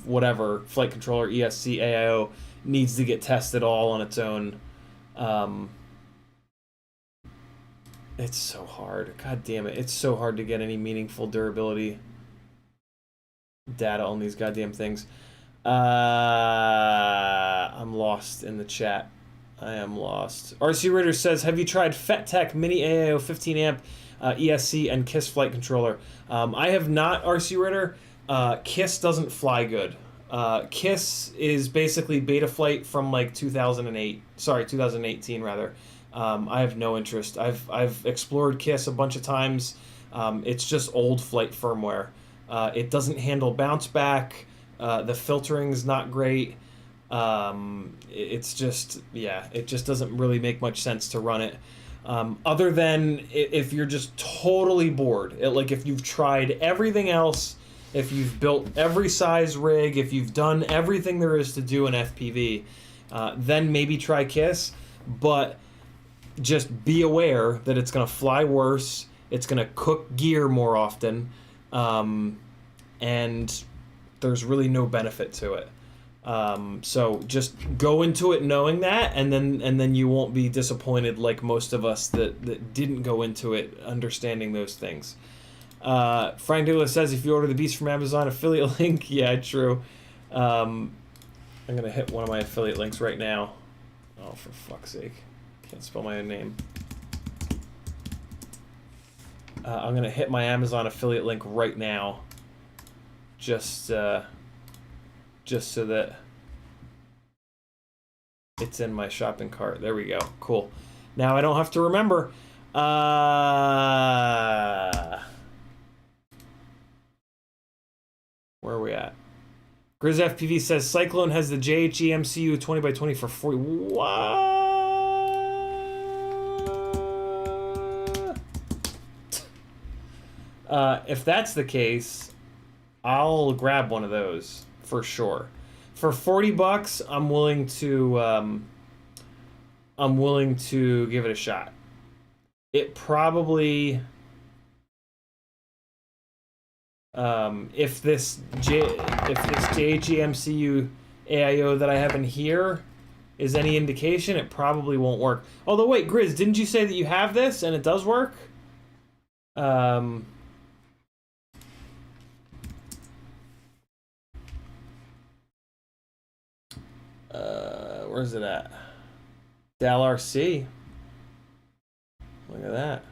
whatever, flight controller, ESC, AIO, needs to get tested all on its own. It's so hard. God damn it. It's so hard to get any meaningful durability data on these goddamn things. I'm lost in the chat. I am lost. RC Ritter says, have you tried FetTech Mini AIO 15 amp ESC and KISS flight controller? I have not, RC Ritter. KISS doesn't fly good. KISS is basically Betaflight from like 2008. Sorry, 2018 rather. I have no interest. I've explored KISS a bunch of times. It's just old flight firmware. It doesn't handle bounce back. The filtering's not great. It's just, yeah, it just doesn't really make much sense to run it. Other than if you're just totally bored. Like if you've tried everything else, if you've built every size rig, if you've done everything there is to do in FPV, then maybe try KISS. But just be aware that it's going to fly worse, it's going to cook gear more often, and there's really no benefit to it. So just go into it knowing that, and then you won't be disappointed like most of us that didn't go into it understanding those things. Frank Douglas says, if you order the Beast from Amazon, affiliate link. Yeah, true. I'm going to hit one of my affiliate links right now. Oh, for fuck's sake. Can't spell my own name. I'm going to hit my Amazon affiliate link right now. Just so that it's in my shopping cart. There we go. Cool. Now I don't have to remember. Where are we at? Grizz FPV says Cyclone has the JHE MCU 20x20 for 40. What? If that's the case, I'll grab one of those for sure. For 40 bucks, I'm willing to give it a shot. It probably if this JHEMCU AIO that I have in here is any indication, it probably won't work. Although wait, Grizz, didn't you say that you have this and it does work? Where's it at? Dal RC. at that.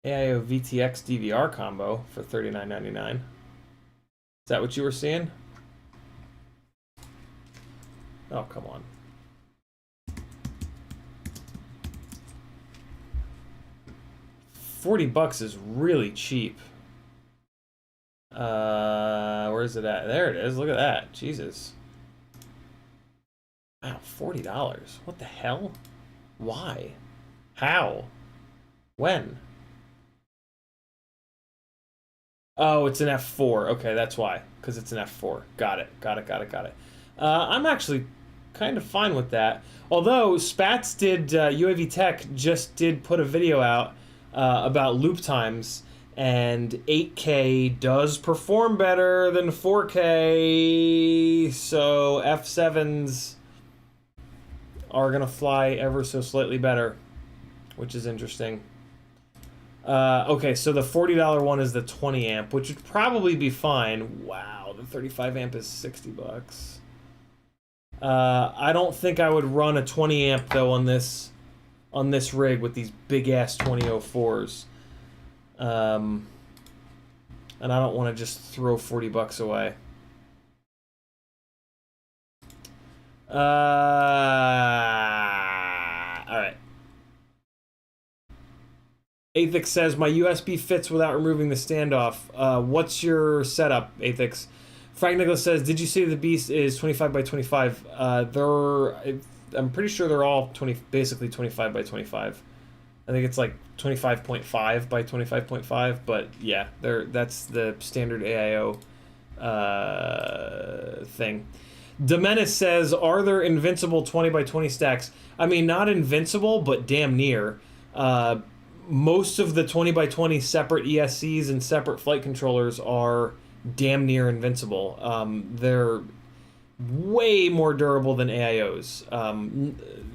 AIO VTX DVR combo for $39.99. Is that what you were seeing? Oh, come on. $40 is really cheap. Where is it at? There it is. Look at that. Jesus. Wow, $40. What the hell? Why? How? When? Oh, it's an F4. Okay, that's why. Because it's an F4. Got it. Got it. I'm actually kind of fine with that. Although, Spats did, UAV Tech just did put a video out about loop times, and 8K does perform better than 4K, so F7s are going to fly ever so slightly better, which is interesting. Okay, so the $40 one is the 20 amp, which would probably be fine. Wow, the 35 amp is $60. I don't think I would run a 20 amp though on this rig with these big ass 2004s. And I don't want to just throw $40 away. All right. Athix says, my USB fits without removing the standoff. What's your setup, Athix? Frank Nicholas says, did you see the Beast is 25 by 25? I'm pretty sure they're all basically 25 by 25. I think it's like 25.5 by 25.5, but yeah, that's the standard AIO thing. Demenis says, are there invincible 20 by 20 stacks? I mean, not invincible, but damn near. Most of the 20 by 20 separate ESCs and separate flight controllers are damn near invincible. They're way more durable than AIOs.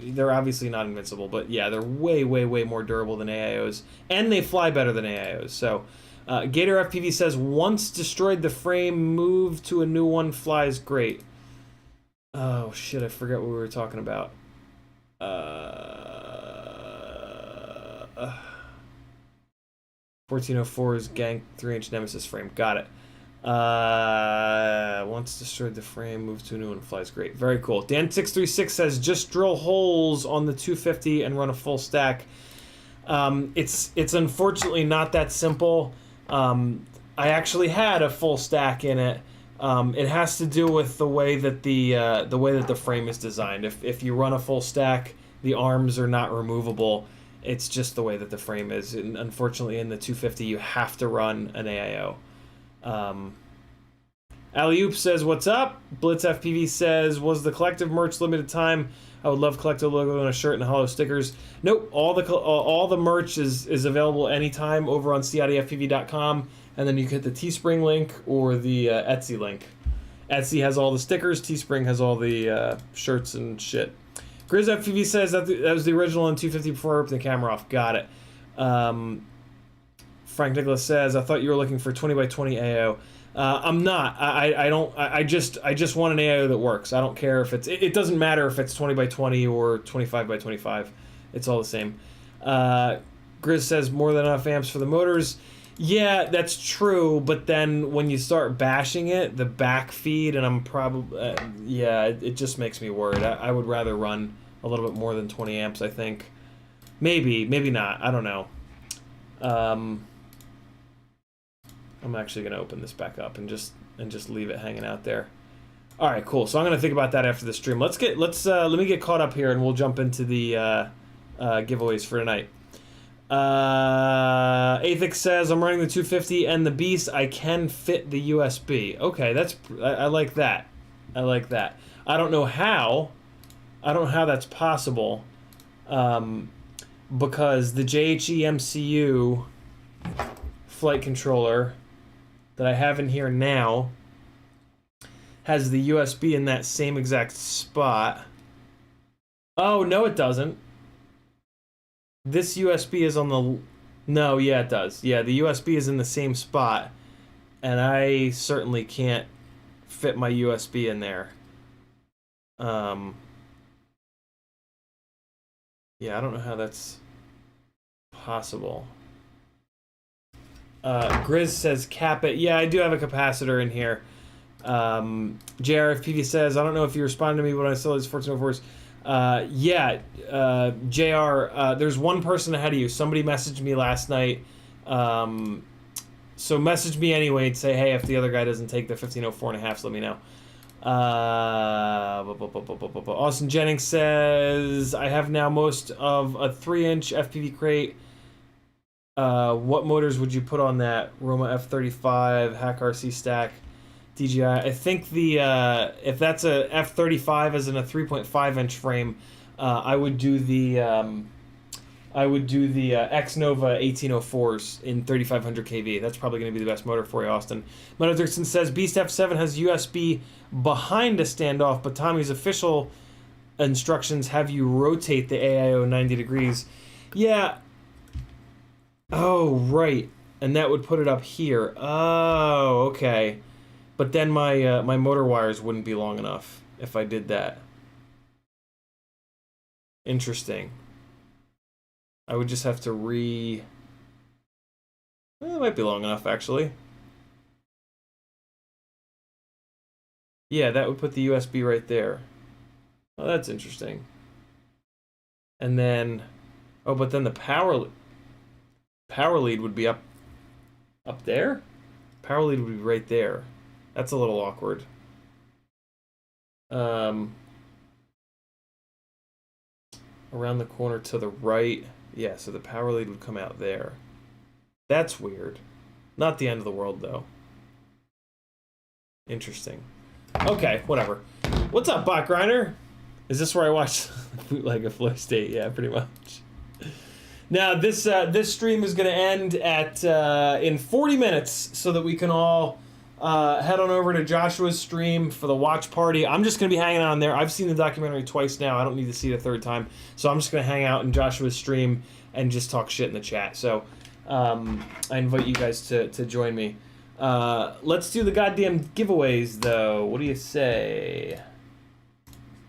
They're obviously not invincible, but yeah, they're way more durable than AIOs, and they fly better than AIOs. So Gator FPV says, once destroyed the frame, move to a new one, flies great. Oh shit, I forgot what we were talking about. 1404 is Gang 3-inch Nemesis frame. Got it. Once destroyed the frame, move to a new one, flies great. Very cool. Dan636 says, just drill holes on the 250 and run a full stack. It's unfortunately not that simple. I actually had a full stack in it. It has to do with the way that the frame is designed. If you run a full stack, the arms are not removable. It's just the way that the frame is. And unfortunately, in the 250, you have to run an AIO. Alley-oop says, what's up? Blitz FPV says, was the collective merch limited time? I would love collective logo on a shirt and hollow stickers. Nope, all the merch is available anytime over on CiottiFPV.com, and then you can hit the Teespring link or the Etsy link. Etsy has all the stickers, Teespring has all the shirts and shit. Grizz FPV says that was the original on 250 before I ripped the camera off. Got it. Frank Nicholas says, I thought you were looking for 20 by 20 AO. I'm not. I just want an AO that works. I don't care if it doesn't matter if it's 20 by 20 or 25 by 25. It's all the same. Grizz says, more than enough amps for the motors. Yeah, that's true, but then when you start bashing it, the back feed, and I'm probably, yeah, it just makes me worried. I would rather run a little bit more than 20 amps, I think. Maybe not. I don't know. I'm actually going to open this back up and just leave it hanging out there. All right, cool. So I'm going to think about that after the stream. Let me get caught up here, and we'll jump into the giveaways for tonight. Athix says, I'm running the 250 and the Beast. I can fit the USB. Okay, I like that. I like that. I don't know how that's possible, because the JHE MCU flight controller that I have in here now has the USB in that same exact spot. Oh, no, it doesn't. This USB is on the... No, yeah, it does. Yeah, the USB is in the same spot, and I certainly can't fit my USB in there. Yeah, I don't know how that's possible. Grizz says cap it. Yeah, I do have a capacitor in here. JRFPV says, I don't know if you responded to me when I saw these 1404s. Yeah, JR, there's one person ahead of you. Somebody messaged me last night. So message me anyway and say, hey, if the other guy doesn't take the 1504.5s, let me know. Austin Jennings says, I have now most of a 3-inch FPV crate. What motors would you put on that? Roma F35, Hack RC stack, DJI. I think the if that's a F35 as in a 3.5-inch frame, I would do the X-Nova 1804s in 3500 kV. That's probably going to be the best motor for you, Austin. Moto Dixon says Beast F7 has USB behind a standoff, but Tommy's official instructions have you rotate the AIO 90 degrees. Yeah. Oh, right. And that would put it up here. Oh, okay. But then my my motor wires wouldn't be long enough if I did that. Interesting. I would just have to it might be long enough, actually. Yeah, that would put the USB right there. Oh, that's interesting. And then, oh, but then the power lead would be up there? Power lead would be right there. That's a little awkward. Around the corner to the right. Yeah, so the power lead would come out there. That's weird. Not the end of the world, though. Interesting. Okay, whatever. What's up, Bot Grinder? Is this where I watch Bootleg of Flow State? Yeah, pretty much. Now, this stream is going to end at in 40 minutes so that we can all head on over to Joshua's stream for the watch party. I'm just going to be hanging out on there. I've seen the documentary twice now. I don't need to see it a third time. So I'm just going to hang out in Joshua's stream and just talk shit in the chat. So I invite you guys to join me. Let's do the goddamn giveaways, though. What do you say?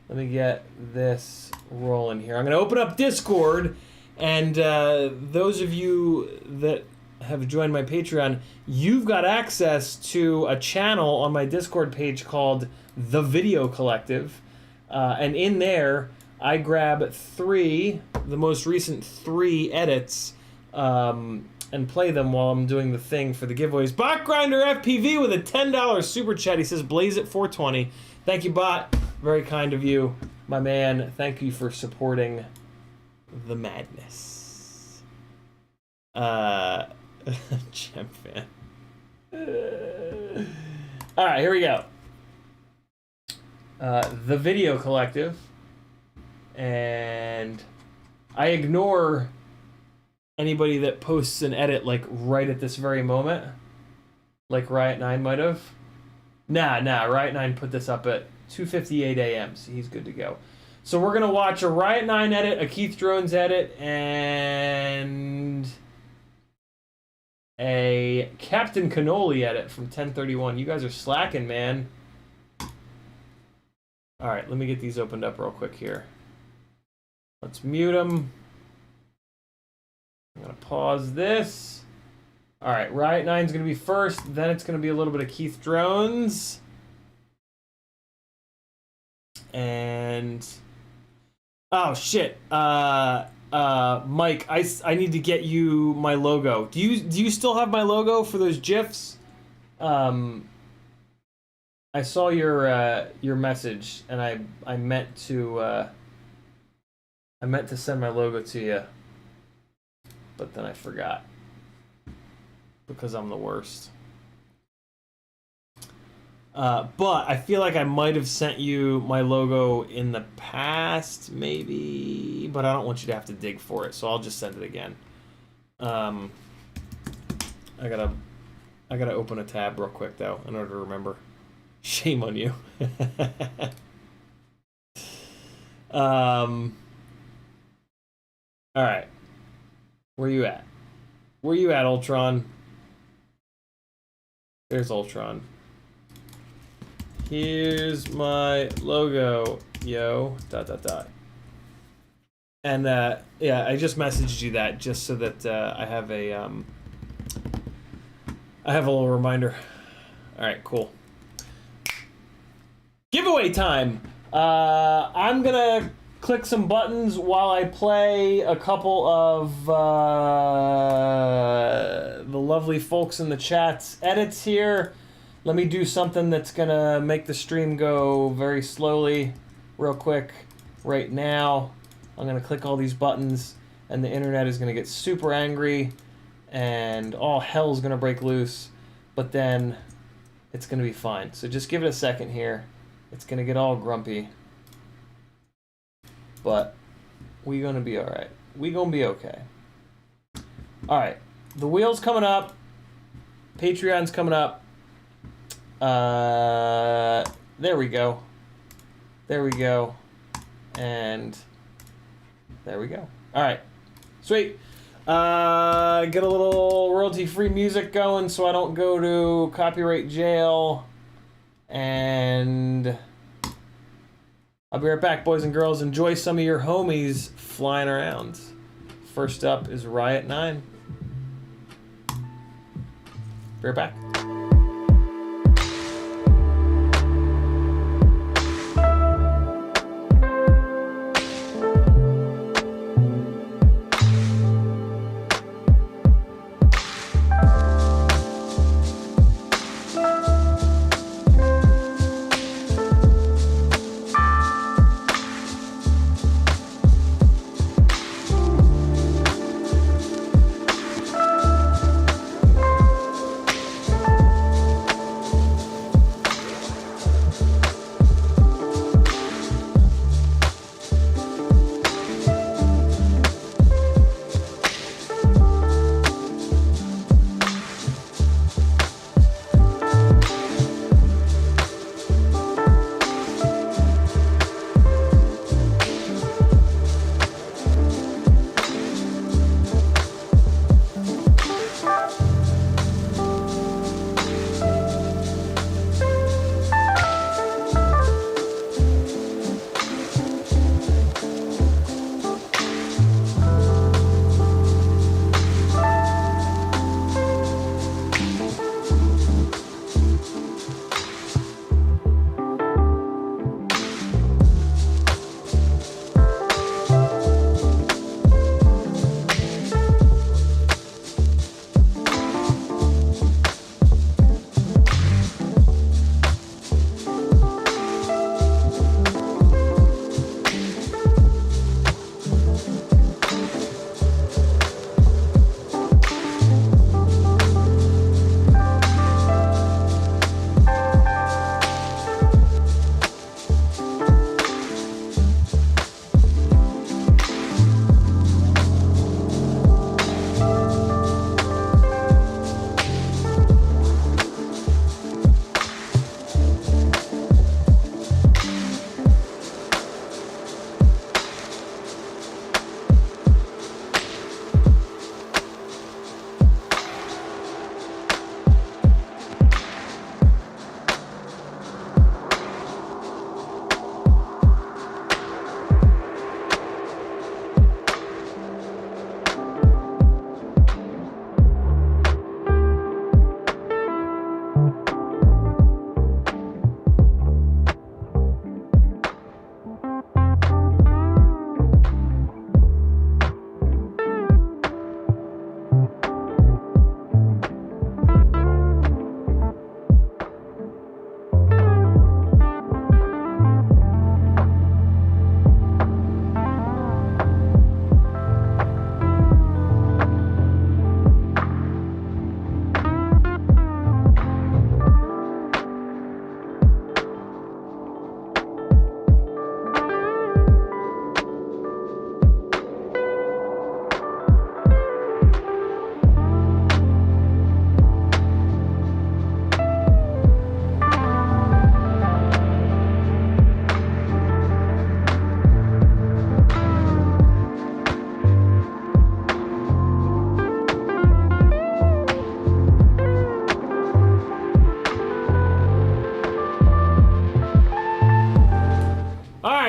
Let me get this rolling here. I'm going to open up Discord. And those of you that have joined my Patreon, you've got access to a channel on my Discord page called The Video Collective. And in there, I grab the most recent 3 edits, and play them while I'm doing the thing for the giveaways. Bot Grinder FPV with a $10 super chat. He says, Blaze at 420. Thank you, Bot. Very kind of you, my man. Thank you for supporting the madness. Gem fan. Alright, here we go. The Video Collective. And I ignore anybody that posts an edit like right at this very moment. Like Riot9 might have. Nah, Riot9 put this up at 2:58 a.m. So he's good to go. So we're going to watch a Riot9 edit, a Keith Drones edit, and a Captain Cannoli edit from 1031. You guys are slacking, man. All right, let me get these opened up real quick here. Let's mute them. I'm going to pause this. All right, Riot9 is going to be first. Then it's going to be a little bit of Keith Drones. And... oh, shit. Mike, I need to get you my logo. Do you still have my logo for those GIFs? I saw your message, and I meant to send my logo to you, but then I forgot because I'm the worst. But I feel like I might have sent you my logo in the past, maybe, but I don't want you to have to dig for it, so I'll just send it again. I gotta open a tab real quick though in order to remember. Shame on you. All right. Where you at? Where you at, Ultron? There's Ultron. Here's my logo, yo. ... And yeah, I just messaged you that just so that I have a little reminder. All right, cool. Giveaway time. I'm gonna click some buttons while I play a couple of the lovely folks in the chat's edits here. Let me do something that's gonna make the stream go very slowly, real quick, right now. I'm gonna click all these buttons and the internet is gonna get super angry and all hell's gonna break loose, but then it's gonna be fine. So just give it a second here. It's gonna get all grumpy, but we gonna be all right. We gonna be okay. All right, the wheel's coming up. Patreon's coming up. There we go. There we go. And there we go. All right, sweet. Get a little royalty-free music going so I don't go to copyright jail. And I'll be right back, boys and girls. Enjoy some of your homies flying around. First up is Riot 9. Be right back.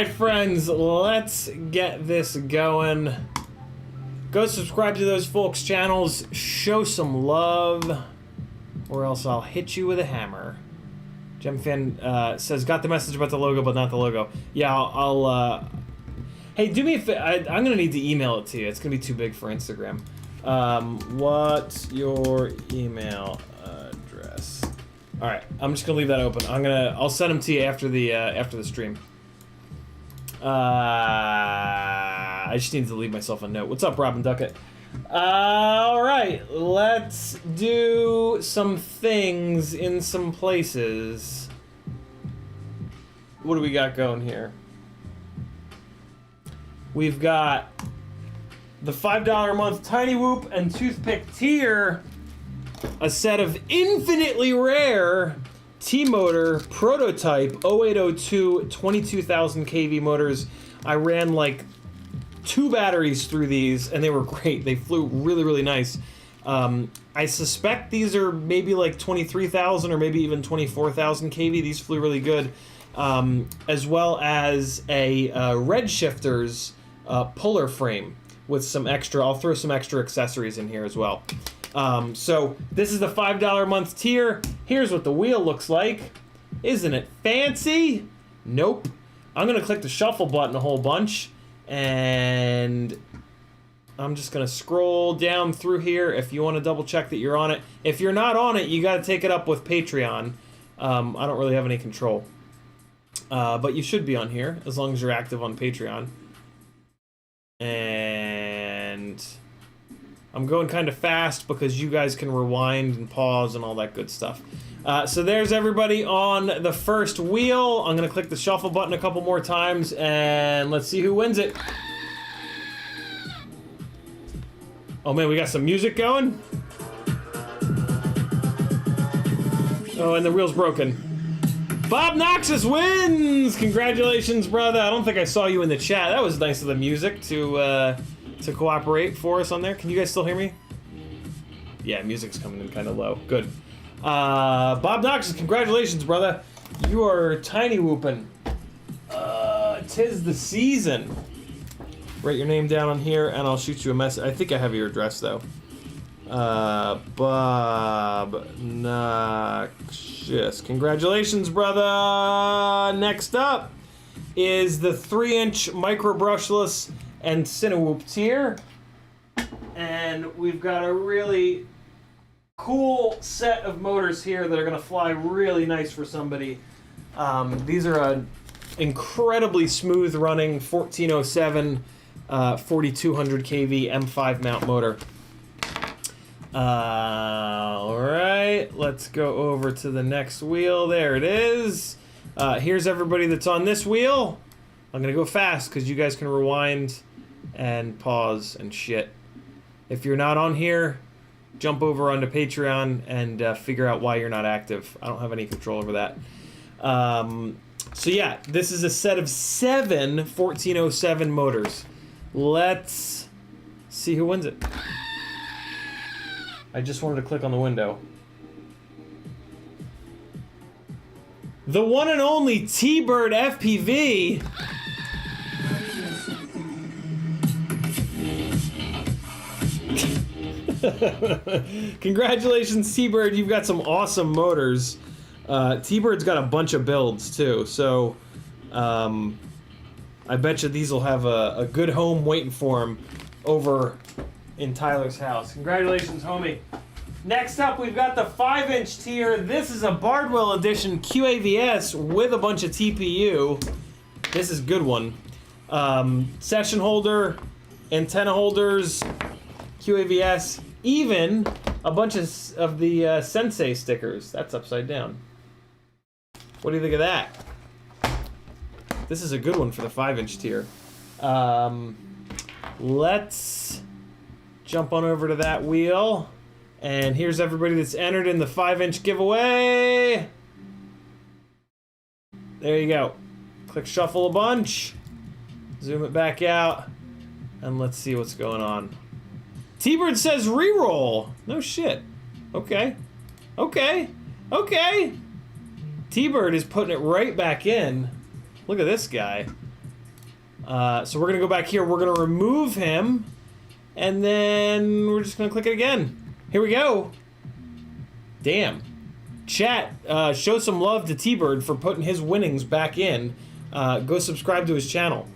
right, friends, let's get this going. Go subscribe to those folks' channels. Show some love, or else I'll hit you with a hammer. GemFan says, got the message about the logo, but not the logo. Yeah, I'll hey, do me a favor. I'm gonna need to email it to you. It's gonna be too big for Instagram. What's your email address? All right, I'm just gonna leave that open. I'll send them to you after the stream. I just need to leave myself a note. What's up, Robin Duckett? All right, let's do some things in some places. What do we got going here? We've got the $5 a month Tiny Whoop and Toothpick tier, a set of infinitely rare T-Motor prototype 0802 22,000 kV motors. I ran like 2 batteries through these, and they were great. They flew really, really nice. I suspect these are maybe like 23,000 or maybe even 24,000 kV. These flew really good. As well as a Redshifter's puller frame with some extra. I'll throw some extra accessories in here as well. So this is the $5 a month tier. Here's what the wheel looks like. Isn't it fancy? Nope. I'm gonna click the shuffle button a whole bunch, and I'm just gonna scroll down through here if you want to double check that you're on it. If you're not on it, you got to take it up with Patreon. I don't really have any control, but you should be on here as long as you're active on Patreon. And I'm going kind of fast because you guys can rewind and pause and all that good stuff. So there's everybody on the first wheel. I'm going to click the shuffle button a couple more times, and let's see who wins it. Oh man, we got some music going. Oh, and the wheel's broken. Bob Noxus wins! Congratulations, brother. I don't think I saw you in the chat. That was nice of the music to cooperate for us on there. Can you guys still hear me? Yeah, music's coming in kind of low. Good. Bob Noxus, congratulations, brother. You are tiny whooping. 'Tis the season. Write your name down on here, and I'll shoot you a message. I think I have your address, though. Bob Noxious. Congratulations, brother! Next up is the 3-inch micro brushless and Cinewhoop tier. And we've got a really cool set of motors here that are going to fly really nice for somebody. These are an incredibly smooth running 1407 4200 kV M5 mount motor. Alright, let's go over to the next wheel. There it is. Here's everybody that's on this wheel. I'm gonna go fast because you guys can rewind and pause and shit. If you're not on here, jump over onto Patreon and figure out why you're not active. I don't have any control over that. So yeah, this is a set of 7 1407 motors. Let's see who wins it. I just wanted to click on the window. The one and only T-Bird FPV. Congratulations, T-Bird. You've got some awesome motors. T-Bird's got a bunch of builds, too. So, I bet you these will have a good home waiting for him over in Tyler's house. Congratulations, homie. Next up, we've got the 5-inch tier. This is a Bardwell Edition QAVS with a bunch of TPU. This is a good one. Session holder, antenna holders, QAVS, even a bunch of the Sensei stickers. That's upside down. What do you think of that? This is a good one for the 5-inch tier. Let's jump on over to that wheel. And here's everybody that's entered in the 5-inch giveaway. There you go. Click shuffle a bunch. Zoom it back out. And let's see what's going on. T-Bird says reroll. No shit. Okay. Okay. Okay. T-Bird is putting it right back in. Look at this guy. So we're gonna go back here. We're gonna remove him, and then we're just gonna click it again. Here we go. Damn. Chat, show some love to T-Bird for putting his winnings back in. Go subscribe to his channel.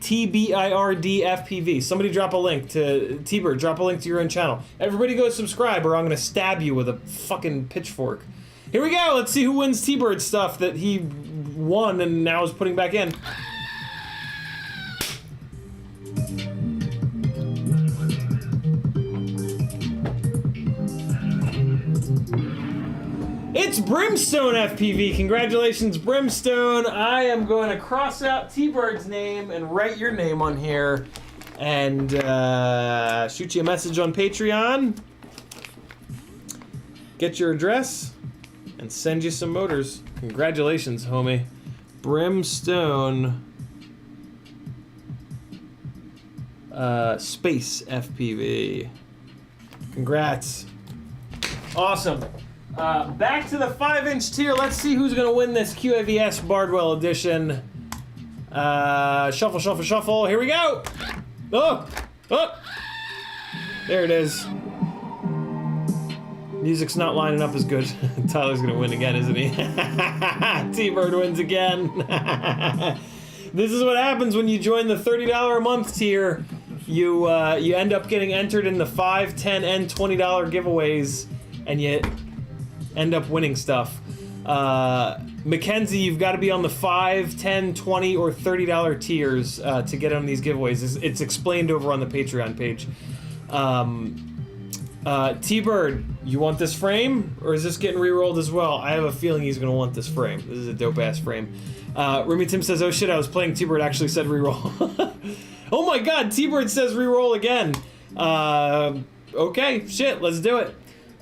TBIRDFPV. Somebody drop a link to T-Bird. Drop a link to your own channel. Everybody go subscribe, or I'm gonna stab you with a fucking pitchfork. Here we go. Let's see who wins T-Bird stuff that he won and now is putting back in. It's Brimstone FPV. Congratulations, Brimstone. I am going to cross out T-Bird's name and write your name on here and shoot you a message on Patreon. Get your address and send you some motors. Congratulations, homie. Brimstone Space FPV. Congrats. Awesome. Back to the 5-inch tier. Let's see who's gonna win this QAVS Bardwell edition. Shuffle, shuffle, shuffle. Here we go. Oh, oh. There it is. Music's not lining up as good. Tyler's gonna win again, isn't he? T-Bird wins again. This is what happens when you join the $30 a month tier. You end up getting entered in the $5, $10, and $20 giveaways, and you end up winning stuff. Mackenzie, you've got to be on the $5, $10, $20, or $30 tiers to get on these giveaways. It's explained over on the Patreon page. T-Bird, you want this frame, or is this getting re-rolled as well? I have a feeling he's going to want this frame. This is a dope-ass frame. Remy Tim says, oh shit, I was playing T-Bird, actually said re-roll. Oh my god, T-Bird says re-roll again. Okay, shit, let's do it.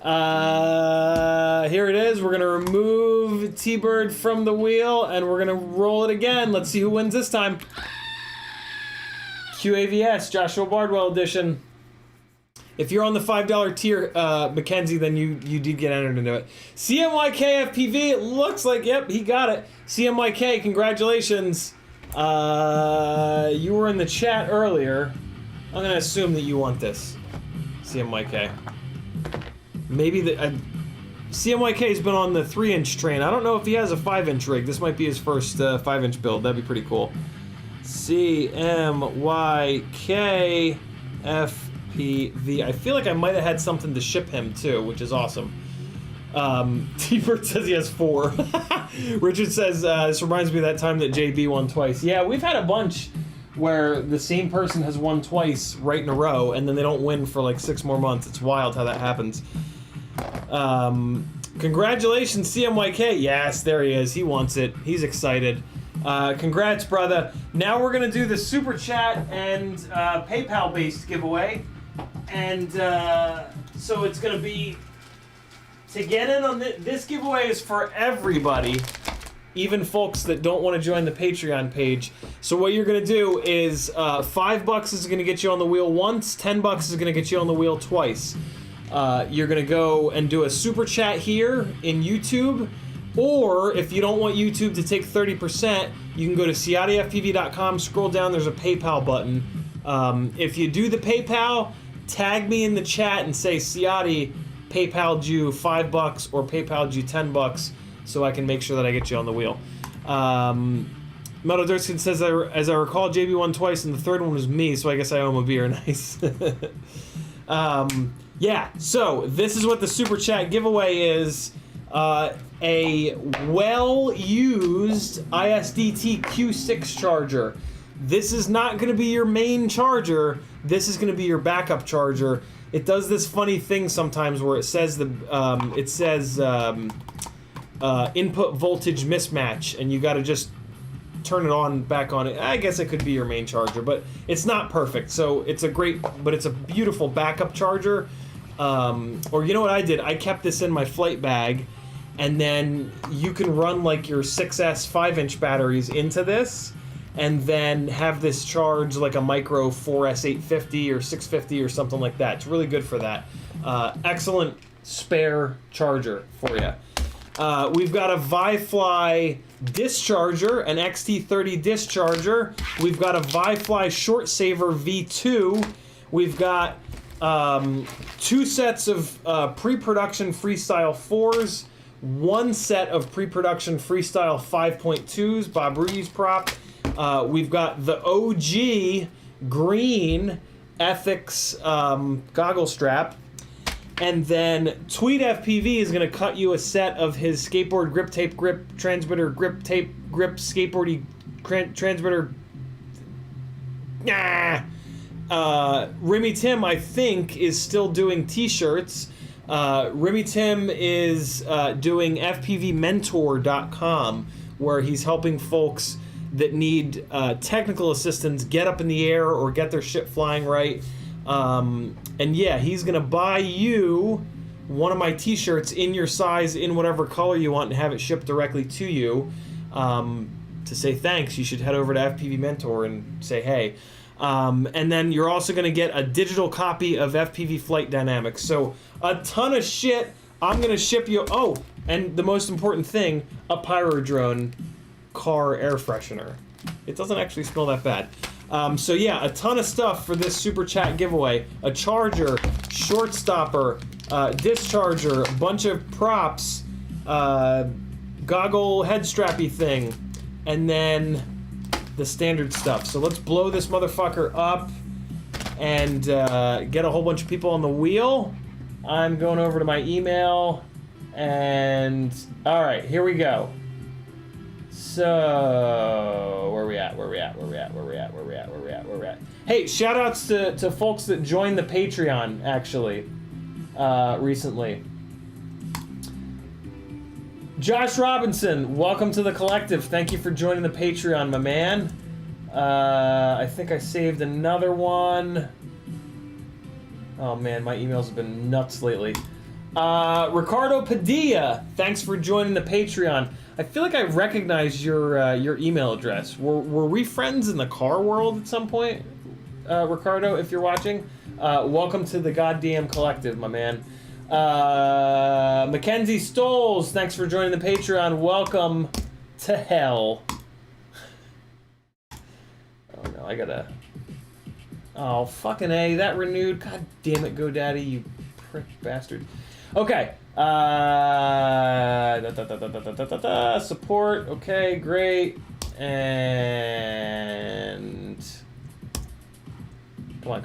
Here it is. We're gonna remove T-Bird from the wheel, and we're gonna roll it again. Let's see who wins this time. QAVS, Joshua Bardwell edition. If you're on the $5 tier, Mackenzie, then you did get entered into it. CMYK FPV, it looks like, yep, he got it. CMYK, congratulations. You were in the chat earlier. I'm gonna assume that you want this. CMYK. Maybe CMYK's been on the 3-inch train. I don't know if he has a 5-inch rig. This might be his first 5-inch build. That'd be pretty cool. CMYK FPV. I feel like I might have had something to ship him too, which is awesome. T-Bird says he has 4. Richard says, this reminds me of that time that JB won twice. Yeah, we've had a bunch where the same person has won twice right in a row, and then they don't win for like 6 more months. It's wild how that happens. Congratulations, CMYK. Yes, there he is. He wants it. He's excited. Congrats, brother. Now we're gonna do the Super Chat and PayPal-based giveaway. And so it's gonna be, to get in on this giveaway is for everybody, even folks that don't want to join the Patreon page. So what you're gonna do is $5 is gonna get you on the wheel once, $10 is gonna get you on the wheel twice. You're gonna go and do a super chat here in YouTube, or if you don't want YouTube to take 30%, you can go to CiottiFPV.com, scroll down, there's a PayPal button. If you do the PayPal, tag me in the chat and say Ciotti PayPal'd you $5 or PayPal'd you $10, so I can make sure that I get you on the wheel. Metal Durskin says, as I recall, JB won twice, and the third one was me, so I guess I owe him a beer. Nice. Yeah, so this is what the Super Chat giveaway is. A well-used ISDT Q6 charger. This is not going to be your main charger. This is going to be your backup charger. It does this funny thing sometimes where it says input voltage mismatch, and you got to just turn it on, back on it. I guess it could be your main charger, but it's not perfect. So it's a beautiful backup charger. Or you know what I did? I kept this in my flight bag, and then you can run like your 6S 5-inch batteries into this, and then have this charge like a micro 4S 850 or 650 or something like that. It's really good for that. Excellent spare charger for you. We've got a ViFly discharger, an XT30 discharger. We've got a ViFly Short Saver V2. We've got 2 sets of pre-production Freestyle 4s, 1 set of pre-production Freestyle 5.2s, Bob Rudy's prop. We've got the OG green Ethics goggle strap. And then CiottiFPV is going to cut you a set of his skateboard grip tape, grip transmitter, grip tape, grip skateboardy transmitter. Remy Tim, I think, is still doing t-shirts. Remy Tim is doing FPVmentor.com, where he's helping folks that need technical assistance get up in the air or get their shit flying right. And yeah, he's gonna buy you one of my t-shirts in your size, in whatever color you want, and have it shipped directly to you. To say thanks, you should head over to FPV Mentor and say hey. And then you're also gonna get a digital copy of FPV Flight Dynamics. So a ton of shit. I'm gonna ship you. Oh, and the most important thing, a Pyro Drone car air freshener. It doesn't actually smell that bad. So yeah, a ton of stuff for this super chat giveaway. A charger, short stopper, discharger, a bunch of props, goggle head strappy thing, and then the standard stuff. So let's blow this motherfucker up and get a whole bunch of people on the wheel. I'm going over to my email and all right, here we go. So, where we at? Hey, shout outs to folks that joined the Patreon, actually, recently. Josh Robinson, welcome to the collective. Thank you for joining the Patreon, my man. I think I saved another one. Oh man, my emails have been nuts lately. Ricardo Padilla, thanks for joining the Patreon. I feel like I recognize your email address. Were we friends in the car world at some point? Ricardo, if you're watching, welcome to the goddamn collective, my man. Mackenzie Stoles, thanks for joining the Patreon. Welcome to hell. Oh no, I gotta... Oh, fucking A, that renewed. God damn it, GoDaddy, you prick bastard. Okay. Support. Okay, great. And come on.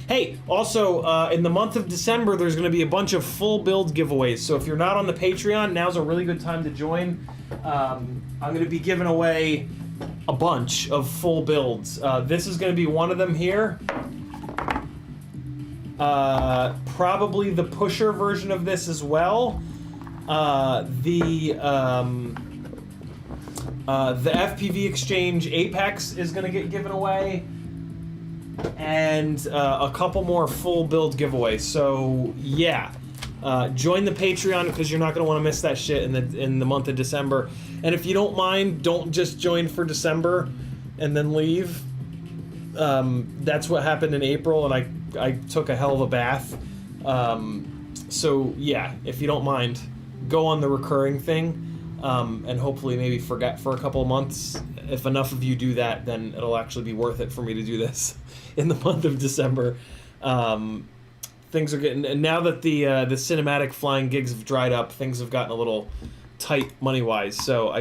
Hey, also, in the month of December, there's going to be a bunch of full build giveaways. So if you're not on the Patreon, now's a really good time to join. I'm going to be giving away a bunch of full builds. This is going to be one of them here. Probably the pusher version of this as well. The FPV Exchange Apex is going to get given away, and a couple more full build giveaways. So yeah, join the Patreon because you're not going to want to miss that shit in the month of December. And if you don't mind, don't just join for December and then leave. That's what happened in April, and I took a hell of a bath. So yeah, if you don't mind, go on the recurring thing, and hopefully maybe forget for a couple of months. If enough of you do that, then it'll actually be worth it for me to do this in the month of December. Things are getting, and now that the cinematic flying gigs have dried up, things have gotten a little tight money-wise. So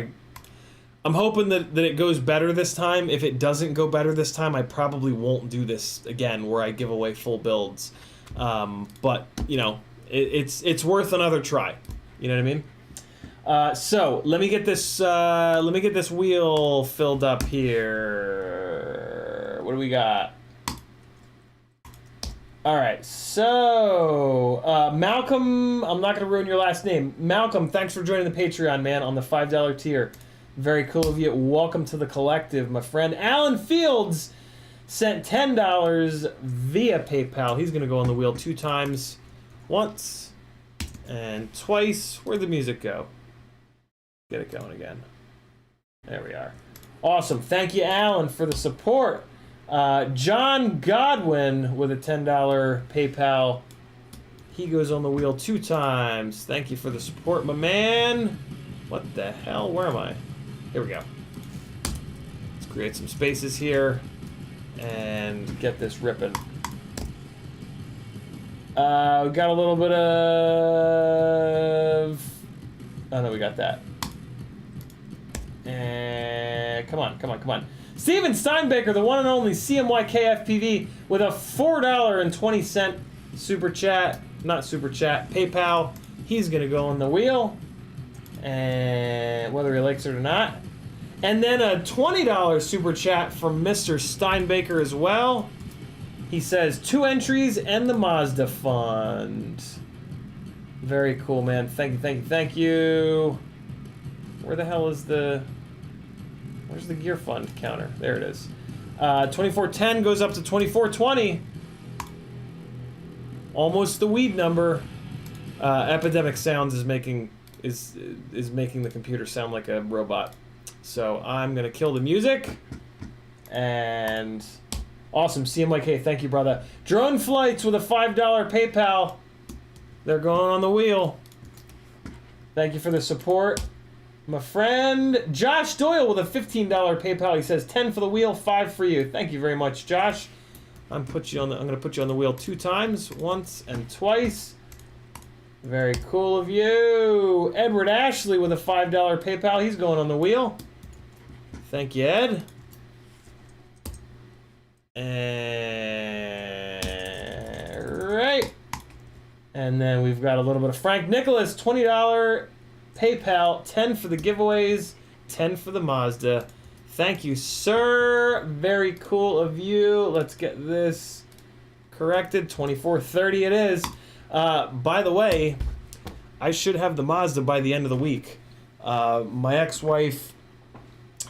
I'm hoping that it goes better this time. If it doesn't go better this time, I probably won't do this again where I give away full builds. But you know, it's worth another try. You know what I mean? So let me get this wheel filled up here. What do we got? All right, so Malcolm, I'm not gonna ruin your last name. Malcolm, thanks for joining the Patreon, man, on the $5 tier. Very cool of you. Welcome to the collective, my friend. Alan Fields sent $10 via PayPal. He's gonna go on the wheel 2 times, once and twice. Where'd the music go? Get it going again. There we are. Awesome. Thank you, Alan, for the support. John Godwin with a $10 PayPal. He goes on the wheel 2 times. Thank you for the support, my man. What the hell? Where am I? Here we go. Let's create some spaces here and get this ripping. We got a little bit of... Oh, no, we got that. And come on, come on, come on. Steven Steinbaker, the one and only CiottiFPV, with a $4.20 super chat. Not super chat, PayPal. He's going to go on the wheel. And whether he likes it or not. And then a $20 super chat from Mr. Steinbaker as well. He says 2 entries and the Mazda Fund. Very cool, man. Thank you, thank you, thank you. Where the hell is the... Where's the gear fund counter? There it is. 2410 goes up to 2420. Almost the weed number. Epidemic Sounds is making the computer sound like a robot. So I'm gonna kill the music. And awesome, CMYK, thank you, brother. Drone Flights with a $5 PayPal. They're going on the wheel. Thank you for the support. My friend Josh Doyle with a $15 PayPal. He says 10 for the wheel, 5 for you. Thank you very much, Josh. I'm gonna put you on the wheel 2 times, once and twice. Very cool of you. Edward Ashley with a $5 PayPal. He's going on the wheel. Thank you, Ed. Right. And then we've got a little bit of Frank Nicholas, $20 PayPal, 10 for the giveaways, 10 for the Mazda. Thank you, sir. Very cool of you. Let's get this corrected. 2430 it is. By the way, I should have the Mazda by the end of the week. My ex-wife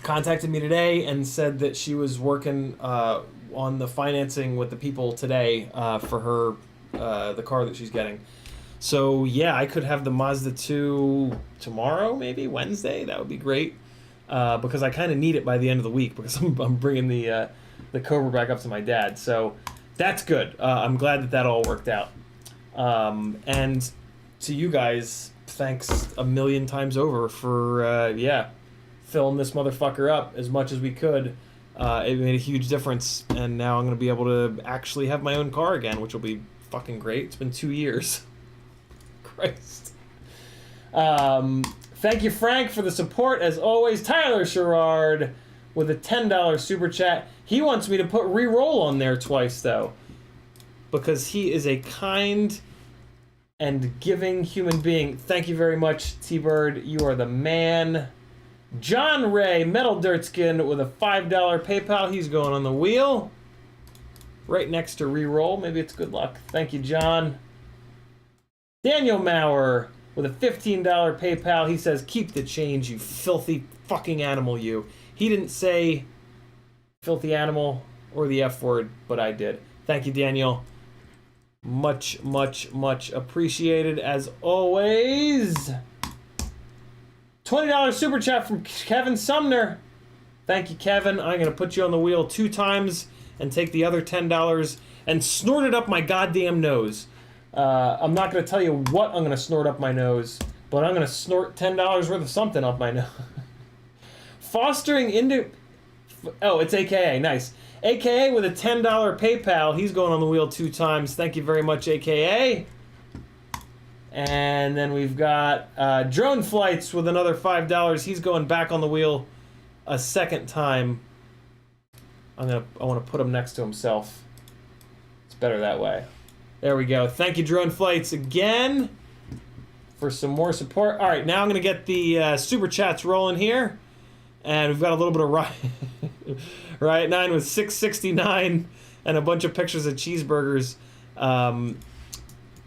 contacted me today and said that she was working on the financing with the people today for her the car that she's getting. So yeah, I could have the Mazda 2 tomorrow, maybe Wednesday. That would be great because I kind of need it by the end of the week because I'm bringing the Cobra back up to my dad. So that's good. I'm glad that that all worked out. And to you guys, thanks a million times over for yeah, filling this motherfucker up as much as we could. It made a huge difference, and now I'm gonna be able to actually have my own car again, which will be fucking great. It's been 2 years. Christ. Thank you, Frank, for the support as always. Tyler Sherrard with a $10 super chat. He wants me to put re-roll on there twice though, because he is a kind and giving human being. Thank you very much, T-Bird. You are the man. John Ray, Metal Dirtskin with a $5 PayPal. He's going on the wheel. Right next to re-roll. Maybe it's good luck. Thank you, John. Daniel Maurer with a $15 PayPal. He says, keep the change, you filthy fucking animal, you. He didn't say filthy animal or the F word, but I did. Thank you, Daniel. Much, much, much appreciated as always. $20 super chat from Kevin Sumner. Thank you, Kevin. I'm going to put you on the wheel 2 times and take the other $10 and snort it up my goddamn nose. I'm not going to tell you what I'm going to snort up my nose, but I'm going to snort $10 worth of something up my nose. Fostering into... Oh, it's AKA. Nice. AKA with a $10 PayPal. He's going on the wheel 2 times. Thank you very much, AKA. And then we've got Drone Flights with another $5. He's going back on the wheel a second time. I want to put him next to himself. It's better that way. There we go. Thank you, Drone Flights, again for some more support. All right, now I'm going to get the super chats rolling here. And we've got a little bit of Riot 9 with 669 and a bunch of pictures of cheeseburgers.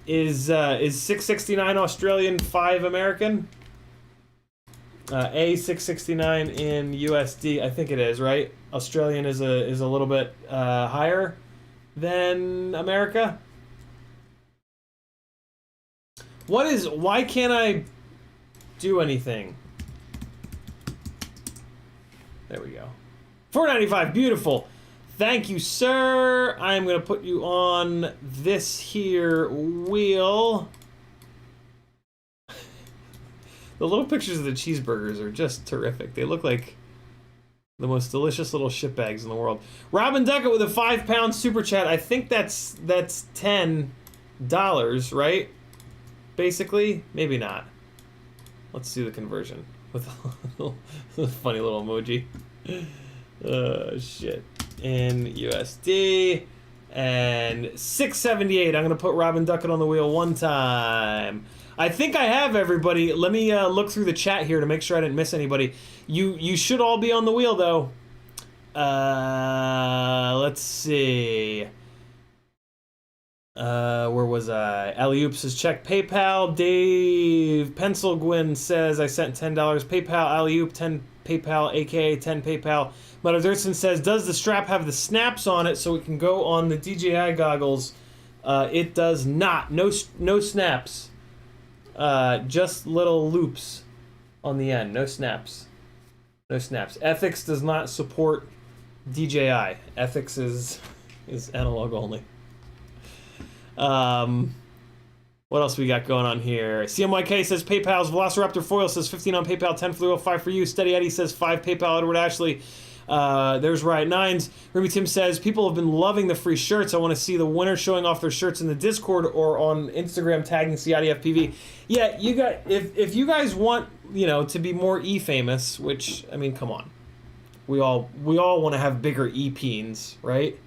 Is 669 Australian, 5 American? A669 in USD, I think it is, right? Australian is a little bit higher than America. Why can't I do anything? There we go. $4.95, beautiful. Thank you, sir. I'm going to put you on this here wheel. The little pictures of the cheeseburgers are just terrific. They look like the most delicious little shitbags in the world. Robin Duckett with a £5 super chat. I think that's $10, right? Basically, maybe not. Let's do the conversion with a funny little emoji. Shit. In USD and 678. I'm gonna put Robin Duckett on the wheel one time. I think I have everybody. Let me look through the chat here to make sure I didn't miss anybody. You should all be on the wheel though. Let's see. Where was I? Alley-oop says check PayPal. Dave Pencil-Gwyn says I sent $10 PayPal. Alley-oop 10 PayPal, aka 10 PayPal. Mother Dirtson says, does the strap have the snaps on it so it can go on the DJI goggles? It does not. No snaps. Just little loops on the end. No snaps. No snaps. Ethics does not support DJI. Ethics is analog only. What else we got going on here? CMYK says PayPal's Velociraptor Foil says 15 on PayPal, 10 for the wheel, 5 for you. Steady Eddie says 5 PayPal. Edward Ashley. There's Riot Nines. Remy Tim says people have been loving the free shirts. I want to see the winner showing off their shirts in the Discord or on Instagram tagging CiottiFPV. Yeah, you got if you guys want, you know, to be more famous, which I mean, come on. We all want to have bigger peens, right?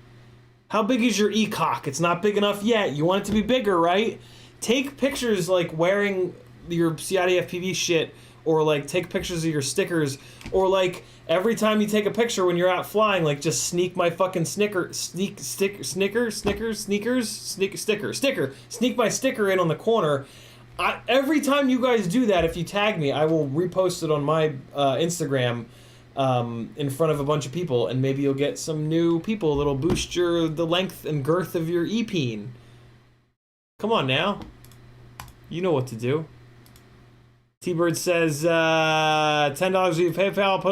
How big is your cock? It's not big enough yet. You want it to be bigger, right? Take pictures like wearing your CiottiFPV shit, or like take pictures of your stickers, or like every time you take a picture when you're out flying, like just sneak my fucking sneak my sticker in on the corner. Every time you guys do that, if you tag me, I will repost it on my Instagram in front of a bunch of people, and maybe you'll get some new people that'll boost the length and girth of your peen. Come on now. You know what to do. T-Bird says, $10 via PayPal.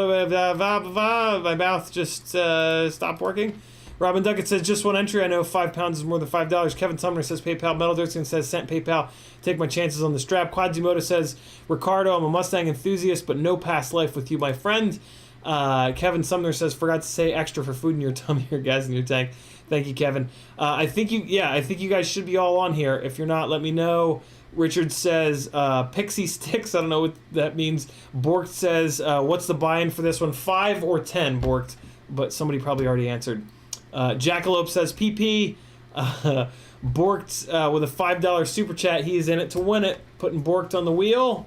My mouth just stopped working. Robin Duckett says, just one entry. I know £5 is more than $5. Kevin Sumner says PayPal. Metal Dirksen says, sent PayPal. Take my chances on the strap. Quadzimoto says, Ricardo, I'm a Mustang enthusiast, but no past life with you, my friend. Kevin Sumner says, forgot to say extra for food in your tummy or gas in your tank. Thank you, Kevin. I think you guys should be all on here. If you're not, let me know. Richard says, Pixie Sticks. I don't know what that means. Borked says, what's the buy-in for this one? 5 or 10, Borked. But somebody probably already answered. Jackalope says, PP. Borked with a $5 super chat. He is in it to win it. Putting Borked on the wheel.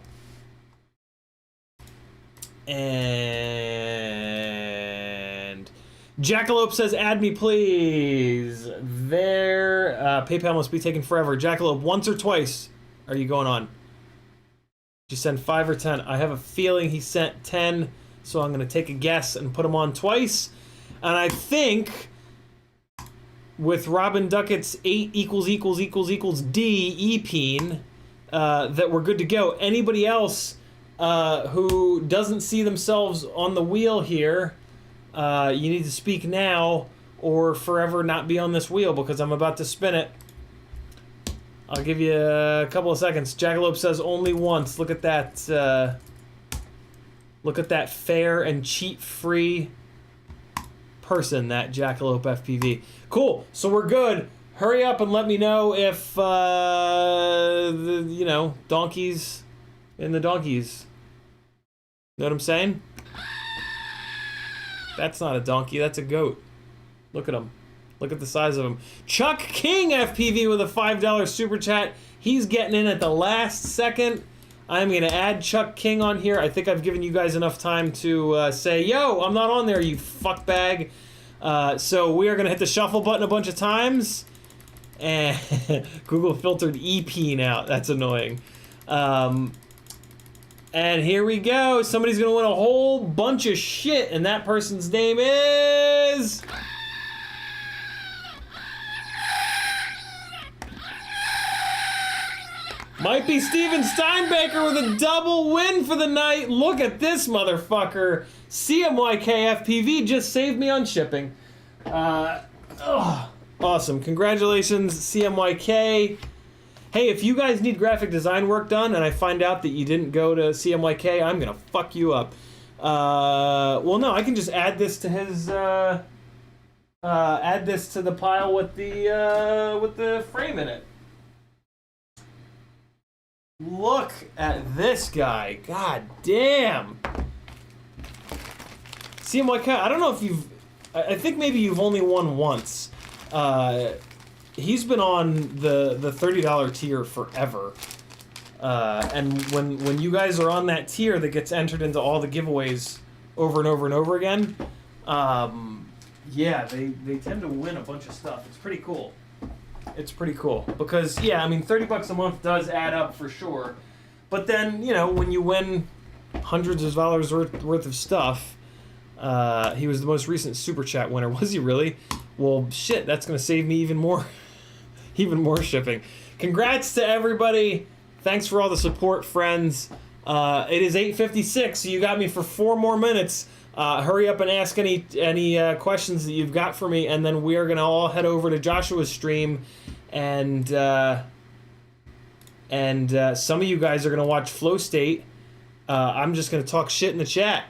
And Jackalope says, add me, please. There. PayPal must be taking forever. Jackalope, once or twice are you going on? Did you send 5 or 10? I have a feeling he sent 10, so I'm going to take a guess and put him on twice. And I think with Robin Duckett's 8 equals D peen, that we're good to go. Anybody else who doesn't see themselves on the wheel here, you need to speak now or forever not be on this wheel, because I'm about to spin it. I'll give you a couple of seconds. Jackalope says only once. Look at that. Look at that fair and cheat-free person, that Jackalope FPV. Cool. So we're good. Hurry up and let me know if donkeys in the donkeys. Know what I'm saying? That's not a donkey. That's a goat. Look at him. Look at the size of him. Chuck King FPV with a $5 super chat. He's getting in at the last second. I'm going to add Chuck King on here. I think I've given you guys enough time to say, yo, I'm not on there, you fuckbag. So we are going to hit the shuffle button a bunch of times. And Google filtered EP out. That's annoying. And here we go. Somebody's going to win a whole bunch of shit. And that person's name is... might be Steven Steinbaker with a double win for the night. Look at this motherfucker. CMYK FPV just saved me on shipping. Awesome. Congratulations, CMYK. Hey, if you guys need graphic design work done and I find out that you didn't go to CMYK, I'm gonna fuck you up. Well, no, I can just add this to his, add this to the pile with the frame in it. Look at this guy. God damn. CMYK, I don't know if you've... I think maybe you've only won once. He's been on the $30 tier forever. And when you guys are on that tier that gets entered into all the giveaways over and over and over again, yeah, they tend to win a bunch of stuff. It's pretty cool. It's pretty cool. Because, yeah, I mean, $30 a month does add up for sure. But then, you know, when you win hundreds of dollars worth of stuff, he was the most recent Super Chat winner. Was he really? Well, shit, that's going to save me even more shipping. Congrats to everybody. Thanks for all the support, friends. It is 8:56, so you got me for 4 more minutes. Hurry up and ask any questions that you've got for me, and then we are going to all head over to Joshua's stream, and some of you guys are going to watch Flow State. I'm just going to talk shit in the chat.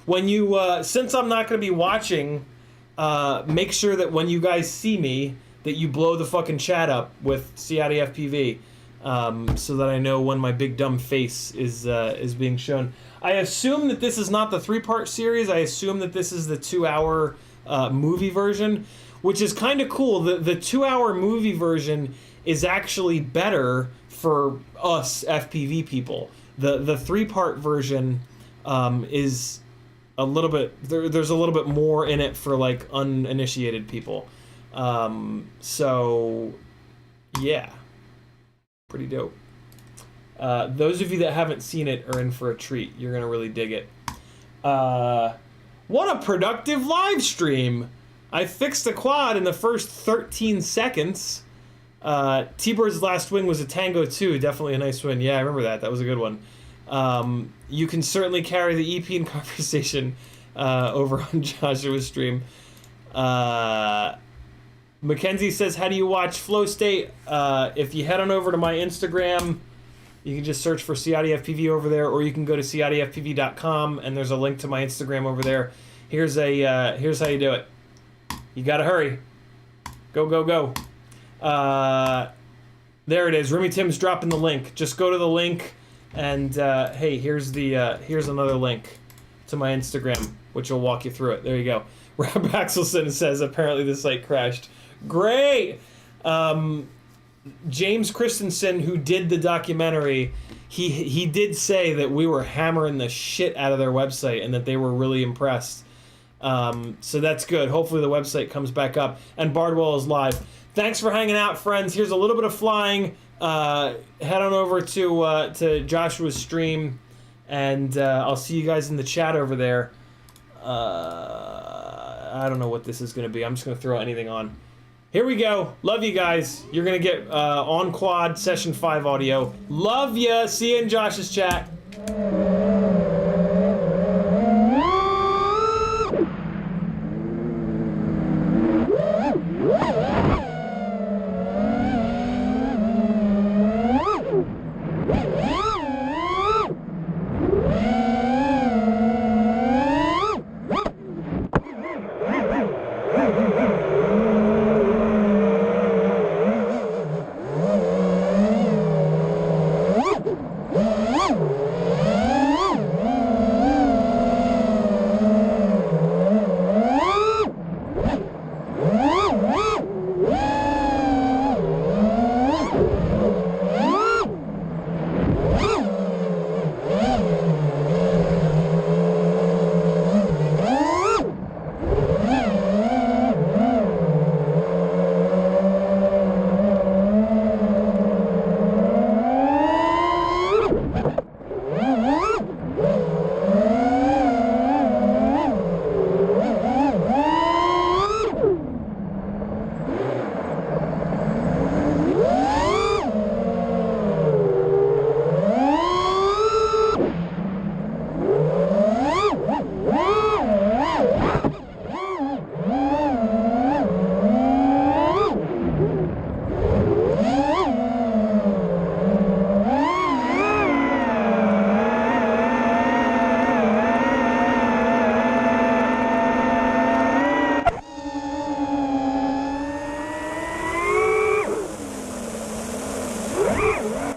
When you, since I'm not going to be watching, make sure that when you guys see me, that you blow the fucking chat up with CiottiFPV, so that I know when my big dumb face is being shown. I assume that this is not the 3-part series. I assume that this is the 2-hour movie version, which is kind of cool. The 2-hour movie version is actually better for us FPV people. The 3-part version is a little bit, there's a little bit more in it for like uninitiated people. So yeah, pretty dope. Those of you that haven't seen it are in for a treat. You're gonna really dig it. What a productive live stream! I fixed the quad in the first 13 seconds. T-Bird's last win was a Tango 2, definitely a nice win. Yeah, I remember that. That was a good one. You can certainly carry the EP in conversation over on Joshua's stream. Mackenzie says, how do you watch Flow State? If you head on over to my Instagram, you can just search for CiottiFPV over there, or you can go to CiottiFPV.com, and there's a link to my Instagram over there. Here's how you do it. You gotta hurry. Go, go, go. There it is. Remy Tim's dropping the link. Just go to the link, and hey, here's another link to my Instagram, which will walk you through it. There you go. Rob Axelson says apparently the site crashed. Great. James Christensen, who did the documentary, he did say that we were hammering the shit out of their website and that they were really impressed. So that's good. Hopefully the website comes back up. And Bardwell is live. Thanks for hanging out, friends. Here's a little bit of flying. Head on over to Joshua's stream, and I'll see you guys in the chat over there. I don't know what this is going to be. I'm just going to throw anything on. Here we go. Love you guys. You're going to get on quad session 5 audio. Love ya. See you in Josh's chat. Bye.